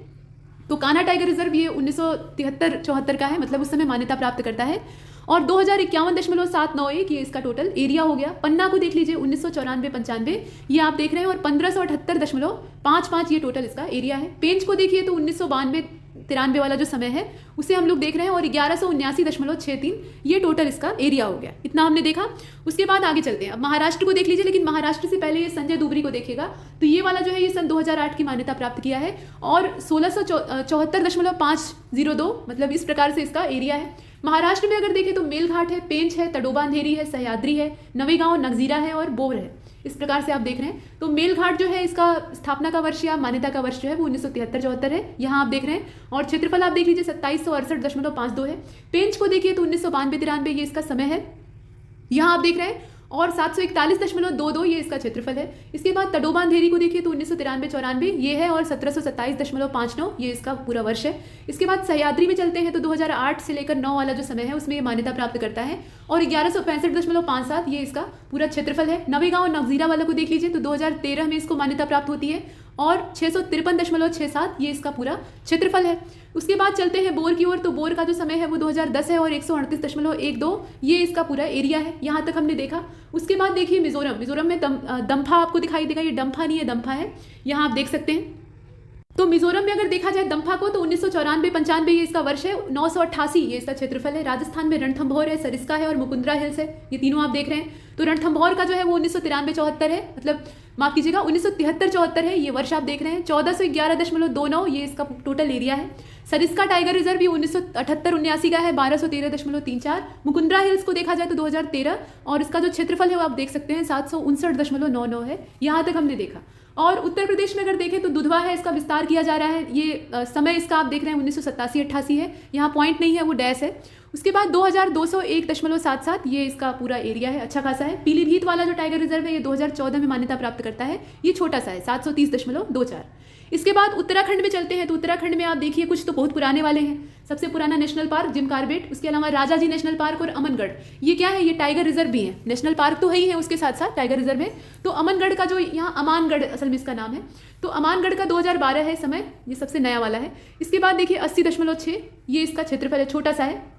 तो कान्हा टाइगर रिजर्व ये 1973-74 का है, मतलब उस समय मान्यता प्राप्त करता है और 2051.791 ये इसका टोटल एरिया हो गया। पन्ना को देख लीजिए 1994-95 ये आप देख रहे हैं और 1578.55 ये टोटल इसका एरिया है। पेंच को देखिए तो 1992-93 वाला जो समय है उसे हम लोग देख रहे हैं और 1179.63 ये टोटल इसका एरिया हो गया। इतना हमने देखा। उसके बाद आगे चलते हैं। अब महाराष्ट्र को देख लीजिए, लेकिन महाराष्ट्र से पहले ये संजय दुबरी को देखिएगा, तो ये वाला जो है ये सन 2008 की मान्यता प्राप्त किया है और 1674.502 मतलब इस प्रकार से इसका एरिया है। महाराष्ट्र में अगर देखें तो मेलघाट है, पेंच है, तडोबा अंधेरी है, सह्याद्री है, नवेगांव, नगजीरा है और बोर है। इस प्रकार से आप देख रहे हैं। तो मेलघाट जो है इसका स्थापना का वर्ष या मान्यता का वर्ष जो है वो 1973-74 है, यहाँ आप देख रहे हैं। और क्षेत्रफल आप देख लीजिए 2768.52 है। पेंच को देखिए तो 1992-93 ये इसका समय है, यहाँ आप देख रहे हैं और 741.22 ये इसका क्षेत्रफल है। इसके बाद तडोबा अंधेरी को देखिए तो 1993-94 ये है और 1727.59 ये इसका पूरा वर्ष है। इसके बाद सह्याद्री में चलते हैं तो 2008 से लेकर 9 वाला जो समय है उसमें ये मान्यता प्राप्त करता है और 1165.57 ये इसका पूरा क्षेत्रफल है। नवेगांव नगजीरा वाला को देख लीजिए तो 2013 में इसको मान्यता प्राप्त होती है और 653.67 ये इसका पूरा क्षेत्रफल है। उसके बाद चलते हैं बोर की ओर, तो बोर का जो समय है वो 2010 है और 138.12 ये इसका पूरा एरिया है, यहाँ तक हमने देखा। उसके बाद देखिए मिजोरम में दम्फा आपको दिखाई देगा, ये डम्फा नहीं है दम्फा है, यहाँ आप देख सकते हैं। तो मिजोरम में अगर देखा जाए दम्फा को तो 1994-95 ये इसका वर्ष है, 988 ये इसका क्षेत्रफल है। राजस्थान में रणथंभौर है, सरिस्का है और मुकुंदरा हिल्स है, ये तीनों आप देख रहे हैं। तो रणथंभौर का जो है वो 1993-74 है, मतलब माफ कीजिएगा 1973-74 है, ये वर्ष आप देख रहे हैं। 1411.29 ये इसका टोटल एरिया है। सरिस्का टाइगर रिजर्व ये 1978-79 का है, 1213.34। मुकुंदरा हिल्स को देखा जाए तो 2013 और इसका जो क्षेत्रफल है वो आप देख सकते हैं 759.99 है, यहाँ तक हमने देखा। और उत्तर प्रदेश में अगर देखें तो दुधवा है, इसका विस्तार किया जा रहा है। ये समय इसका आप देख रहे हैं 1987-88 है, यहाँ पॉइंट नहीं है वो डैश है। उसके बाद 2201.77 ये इसका पूरा एरिया है, अच्छा खासा है। पीलीभीत वाला जो टाइगर रिजर्व है ये 2014 में मान्यता प्राप्त करता है, ये छोटा सा है 730.24। इसके बाद उत्तराखंड में चलते हैं तो उत्तराखंड में आप देखिए कुछ तो बहुत पुराने वाले हैं। सबसे पुराना नेशनल पार्क जिम कार्बेट, उसके अलावा राजाजी नेशनल पार्क और अमनगढ़, ये क्या है, ये टाइगर रिजर्व भी है। नेशनल पार्क तो है ही है, उसके साथ साथ टाइगर रिजर्व है। तो अमनगढ़ का जो यहाँ अमानगढ़ असल में इसका नाम है, तो अमानगढ़ का 2012 है समय, ये सबसे नया वाला है। इसके बाद देखिए 80.6 ये इसका क्षेत्रफल है, छोटा सा है।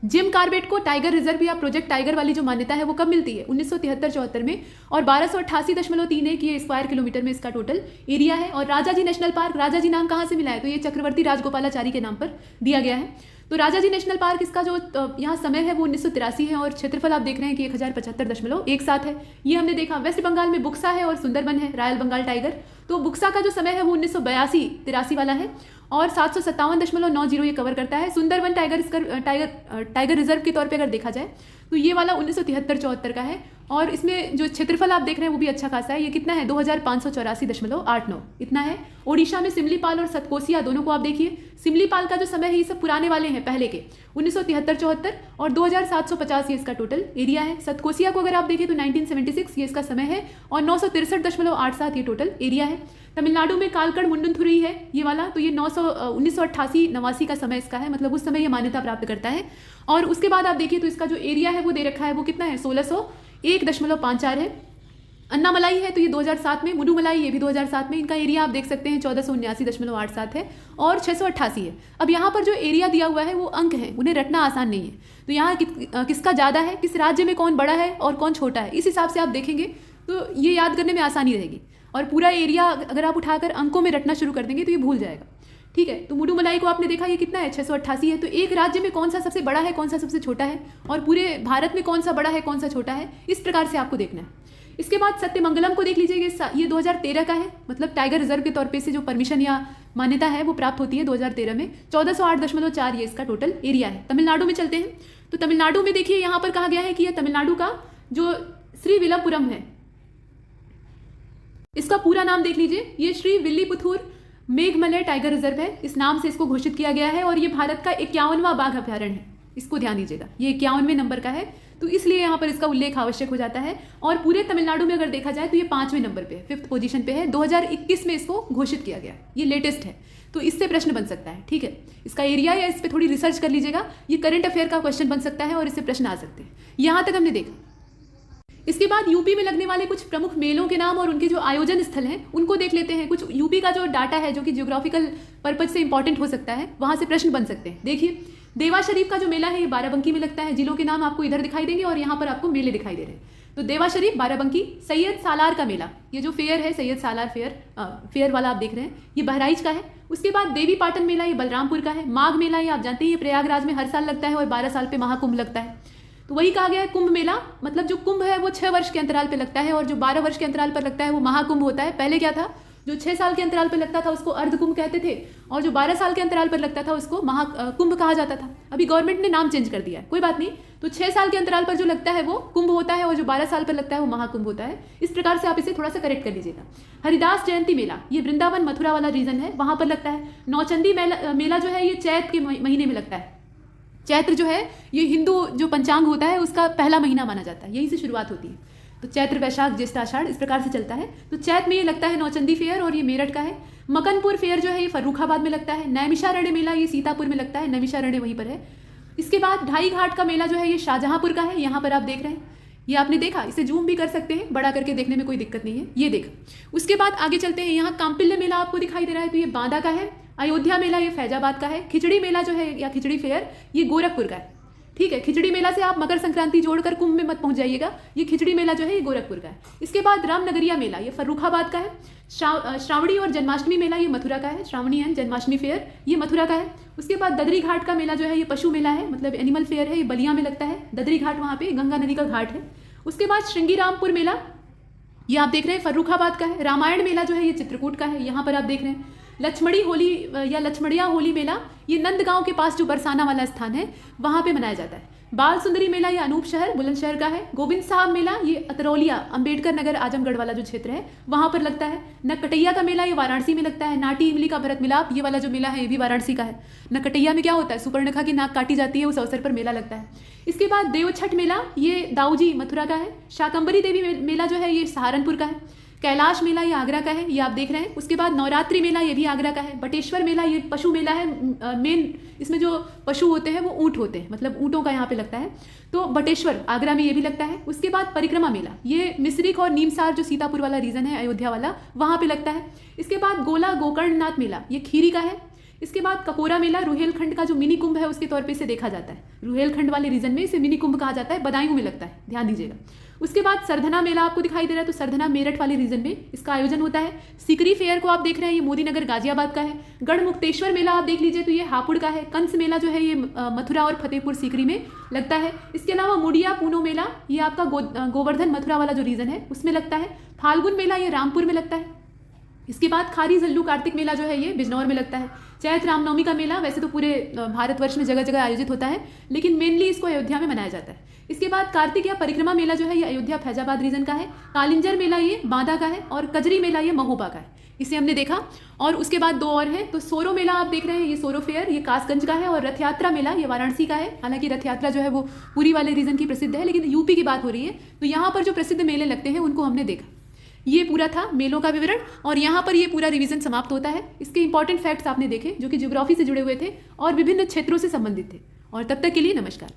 जिम कार्बेट को टाइगर रिजर्व या प्रोजेक्ट टाइगर वाली जो मान्यता है वो कब मिलती है, 1973-74 में और 1288.31 ये स्क्वायर किलोमीटर में इसका टोटल एरिया है। और राजाजी नेशनल पार्क, राजाजी नाम कहाँ से मिला है, तो ये चक्रवर्ती राजगोपालाचारी के नाम पर दिया गया है। तो राजाजी नेशनल पार्क इसका जो यहाँ समय है वो 1983 है और क्षेत्रफल आप देख रहे हैं कि 1075.17 है, ये हमने देखा। वेस्ट बंगाल में बुक्सा है और सुंदरबन है, रॉयल बंगाल टाइगर। तो बुक्सा का जो समय है वो 1982-83 वाला है और 757.90 ये कवर करता है। सुंदरबन टाइगर रिजर्व के तौर पे अगर देखा जाए तो ये वाला 1973-74 का है और इसमें जो क्षेत्रफल आप देख रहे हैं वो भी अच्छा खासा है। ये कितना है, 2584.89 इतना है। ओडिशा में सिमलीपाल और सतकोसिया दोनों को आप देखिए। सिमलीपाल का जो समय है ये सब पुराने वाले हैं पहले के, 1973-74 और 2750 ये इसका टोटल एरिया है। सतकोसिया को अगर आप देखें तो 1976 ये इसका समय है और 963.87 ये टोटल एरिया है। तमिलनाडु में कालकड़ मुंडुथुरई है ये वाला, तो ये 1988-89 का समय इसका है, मतलब उस समय ये मान्यता प्राप्त करता है। और उसके बाद आप देखिए तो इसका जो एरिया है वो दे रखा है वो कितना है, 1601.54 है। अन्नामलाई है तो ये 2007 में, मुडुमलाई ये भी 2007 में, इनका एरिया आप देख सकते हैं 1479.87 है और 688 है। अब यहाँ पर जो एरिया दिया हुआ है वो अंक है, उन्हें रटना आसान नहीं है। तो यहाँ किसका ज़्यादा है, किस राज्य में कौन बड़ा है और कौन छोटा है, इस हिसाब से आप देखेंगे तो ये याद करने में आसानी रहेगी। और पूरा एरिया अगर आप उठाकर अंकों में रटना शुरू कर देंगे तो ये भूल जाएगा, ठीक है। तो मुडुमलाई को आपने देखा ये कितना है, 688 है। तो एक राज्य में कौन सा सबसे बड़ा है, कौन सा सबसे छोटा है और पूरे भारत में कौन सा बड़ा है, कौन सा छोटा है, इस प्रकार से आपको देखना है। इसके बाद सत्यमंगलम को देख लीजिए, ये 2013 का है, मतलब टाइगर रिजर्व के तौर पे से जो परमिशन या मान्यता है वो प्राप्त होती है 2013 में। 1408.4 ये इसका टोटल एरिया है। तमिलनाडु में चलते हैं तो तमिलनाडु में देखिए यहाँ पर कहा गया है कि यह तमिलनाडु का जो श्रीविल्लपुरम है, इसका पूरा नाम देख लीजिए, ये श्री विल्लीपुथूर मेघमलय टाइगर रिजर्व है, इस नाम से इसको घोषित किया गया है और ये भारत का 51वां बाघ अभ्यारण्य है। इसको ध्यान दीजिएगा, ये 51वें नंबर का है, तो इसलिए यहाँ पर इसका उल्लेख आवश्यक हो जाता है। और पूरे तमिलनाडु में अगर देखा जाए तो ये 5वें नंबर पे है, 5th पोजीशन पे है। 2021 में इसको घोषित किया गया, ये लेटेस्ट है, तो इससे प्रश्न बन सकता है। ठीक है, इसका एरिया या इस पर थोड़ी रिसर्च कर लीजिएगा, ये करंट अफेयर का क्वेश्चन बन सकता है और इससे प्रश्न आ सकते हैं। यहाँ तक हमने देखा। इसके बाद यूपी में लगने वाले कुछ प्रमुख मेलों के नाम और उनके जो आयोजन स्थल हैं उनको देख लेते हैं। कुछ यूपी का जो डाटा है जो कि ज्योग्राफिकल पर्पज से इंपॉर्टेंट हो सकता है, वहाँ से प्रश्न बन सकते हैं। देखिए, देवा शरीफ का जो मेला है ये बाराबंकी में लगता है। जिलों के नाम आपको इधर दिखाई देंगे और यहाँ पर आपको मेले दिखाई दे रहे हैं। तो देवा शरीफ, बाराबंकी। सैयद सालार का मेला, ये जो फेयर है सैयद सालार फेयर वाला आप देख रहे हैं, ये बहराइच का है। उसके बाद देवी पाटन मेला, ये बलरामपुर का है। माघ मेला ये आप जानते हैं ये प्रयागराज में हर साल लगता है और 12 साल पे महाकुंभ लगता है। तो वही कहा गया है कुंभ मेला, मतलब जो कुंभ है वो 6 वर्ष के अंतराल पे लगता है और जो 12 वर्ष के अंतराल पर लगता है वो महाकुंभ होता है। पहले क्या था, जो 6 साल के अंतराल पर लगता था उसको अर्ध कुंभ कहते थे और जो 12 साल के अंतराल पर लगता था उसको महाकुंभ कहा जाता था। अभी गवर्नमेंट ने नाम चेंज कर दिया है, कोई बात नहीं। तो 6 साल के अंतराल पर जो लगता है वो कुंभ होता है और जो 12 साल पर लगता है वो महाकुंभ होता है। इस प्रकार से आप इसे थोड़ा सा करेक्ट कर लीजिएगा। हरिदास जयंती मेला, ये वृंदावन मथुरा वाला रीजन है, वहां पर लगता है। नौचंदी मेला जो है ये चैत के महीने में लगता है। चैत्र जो है ये हिंदू जो पंचांग होता है उसका पहला महीना माना जाता है, यहीं से शुरुआत होती है। तो चैत्र, वैशाख, ज्येष्ठ, आषाढ़ इस प्रकार से चलता है। तो चैत में ये लगता है नौचंदी फेयर और ये मेरठ का है। मकनपुर फेयर जो है ये फर्रुखाबाद में लगता है। नैमिषारण्य मेला ये सीतापुर में लगता है, नैमिषारण्य वहीं पर है। इसके बाद ढाई घाट का मेला जो है ये शाहजहांपुर का है, यहाँ पर आप देख रहे हैं। ये आपने देखा, इसे जूम भी कर सकते हैं, बड़ा करके देखने में कोई दिक्कत नहीं है, ये देखा। उसके बाद आगे चलते हैं, यहाँ कांपिल्य मेला आपको दिखाई दे रहा है, तो ये बांदा का है। अयोध्या मेला ये फैजाबाद का है। खिचड़ी मेला जो है या खिचड़ी फेयर ये गोरखपुर का है। ठीक है, खिचड़ी मेला से आप मकर संक्रांति जोड़कर कुंभ में मत पहुंच जाइएगा, ये खिचड़ी मेला जो है ये गोरखपुर का है। इसके बाद रामनगरिया मेला ये फर्रुखाबाद का है। श्रावणी और जन्माष्टमी मेला ये मथुरा का है। श्रावणी एंड जन्माष्टमी फेयर ये मथुरा का है। उसके बाद ददरी घाट का मेला जो है ये पशु मेला है, मतलब एनिमल फेयर है, ये बलिया में लगता है। ददरी घाट वहाँ पे गंगा नदी का घाट है। उसके बाद श्रृंगीरामपुर मेला ये आप देख रहे हैं फर्रुखाबाद का है। रामायण मेला जो है ये चित्रकूट का है, यहाँ पर आप देख रहे हैं। लक्ष्मणी होली या लक्ष्मणिया होली मेला ये नंदगांव के पास जो बरसाना वाला स्थान है वहाँ पे मनाया जाता है। बाल सुंदरी मेला ये अनूप शहर, बुलंदशहर का है। गोविंद साहब मेला ये अतरौलिया, अंबेडकर नगर, आजमगढ़ वाला जो क्षेत्र है वहाँ पर लगता है। नकटैया का मेला ये वाराणसी में लगता है। नाटी इमली का भरत मिलाप ये वाला जो मेला है ये भी वाराणसी का है। नकटैया में क्या होता है, सुपर्णखा की नाक काटी जाती है, उस अवसर पर मेला लगता है। इसके बाद देवछठ मेला ये दाऊजी मथुरा का है। शाकंबरी देवी मेला जो है ये सहारनपुर का है। कैलाश मेला ये आगरा का है, ये आप देख रहे हैं। उसके बाद नवरात्रि मेला ये भी आगरा का है। बटेश्वर मेला ये पशु मेला है। मेन इसमें जो पशु होते हैं वो ऊँट होते हैं, मतलब ऊँटों का यहाँ पे लगता है। तो बटेश्वर आगरा में ये भी लगता है। उसके बाद परिक्रमा मेला ये मिस्रिक और नीमसार जो सीतापुर वाला रीजन है, अयोध्या वाला, वहाँ पे लगता है। इसके बाद गोला गोकर्णनाथ मेला ये खीरी का है। इसके बाद कपोरा मेला रुहेलखंड का जो मिनी कुंभ है उसके तौर पे इसे देखा जाता है। रुहेलखंड वाले रीजन में इसे मिनी कुंभ कहा जाता है, बदायूं में लगता है, ध्यान दीजिएगा। उसके बाद सरधना मेला आपको दिखाई दे रहा है, तो सरधना मेरठ वाले रीजन में इसका आयोजन होता है। सिकरी फेयर को आप देख रहे हैं, ये मोदी नगर गाजियाबाद का है। गढ़मुक्तेश्वर मेला आप देख लीजिए तो ये हापुड़ का है। कंस मेला जो है ये मथुरा और फतेहपुर सीकरी में लगता है। इसके अलावा मुड़िया पूनो मेला ये आपका गोवर्धन मथुरा वाला जो रीजन है उसमें लगता है। फाल्गुन मेला ये रामपुर में लगता है। इसके बाद खारी झल्लू कार्तिक मेला जो है ये बिजनौर में लगता है। चैत्र रामनवमी का मेला वैसे तो पूरे भारतवर्ष में जगह जगह आयोजित होता है, लेकिन मेनली इसको अयोध्या में मनाया जाता है। इसके बाद कार्तिक या परिक्रमा मेला जो है ये अयोध्या फैजाबाद रीजन का है। कालिंजर मेला ये बांदा का है और कजरी मेला ये महोबा का है, इसे हमने देखा। और उसके बाद 2 और हैं, तो सोरो मेला आप देख रहे हैं, ये सोरो फेयर ये कासगंज का है। और रथ यात्रा मेला ये वाराणसी का है। हालांकि रथ यात्रा जो है वो पूरी वाले रीजन की प्रसिद्ध है, लेकिन यूपी की बात हो रही है तो यहाँ पर जो प्रसिद्ध मेले लगते हैं उनको हमने देखा। ये पूरा था मेलों का विवरण और यहाँ पर ये पूरा रिवीजन समाप्त होता है। इसके इंपॉर्टेंट फैक्ट्स आपने देखे जो कि ज्योग्राफी से जुड़े हुए थे और विभिन्न क्षेत्रों से संबंधित थे। और तब तक के लिए नमस्कार।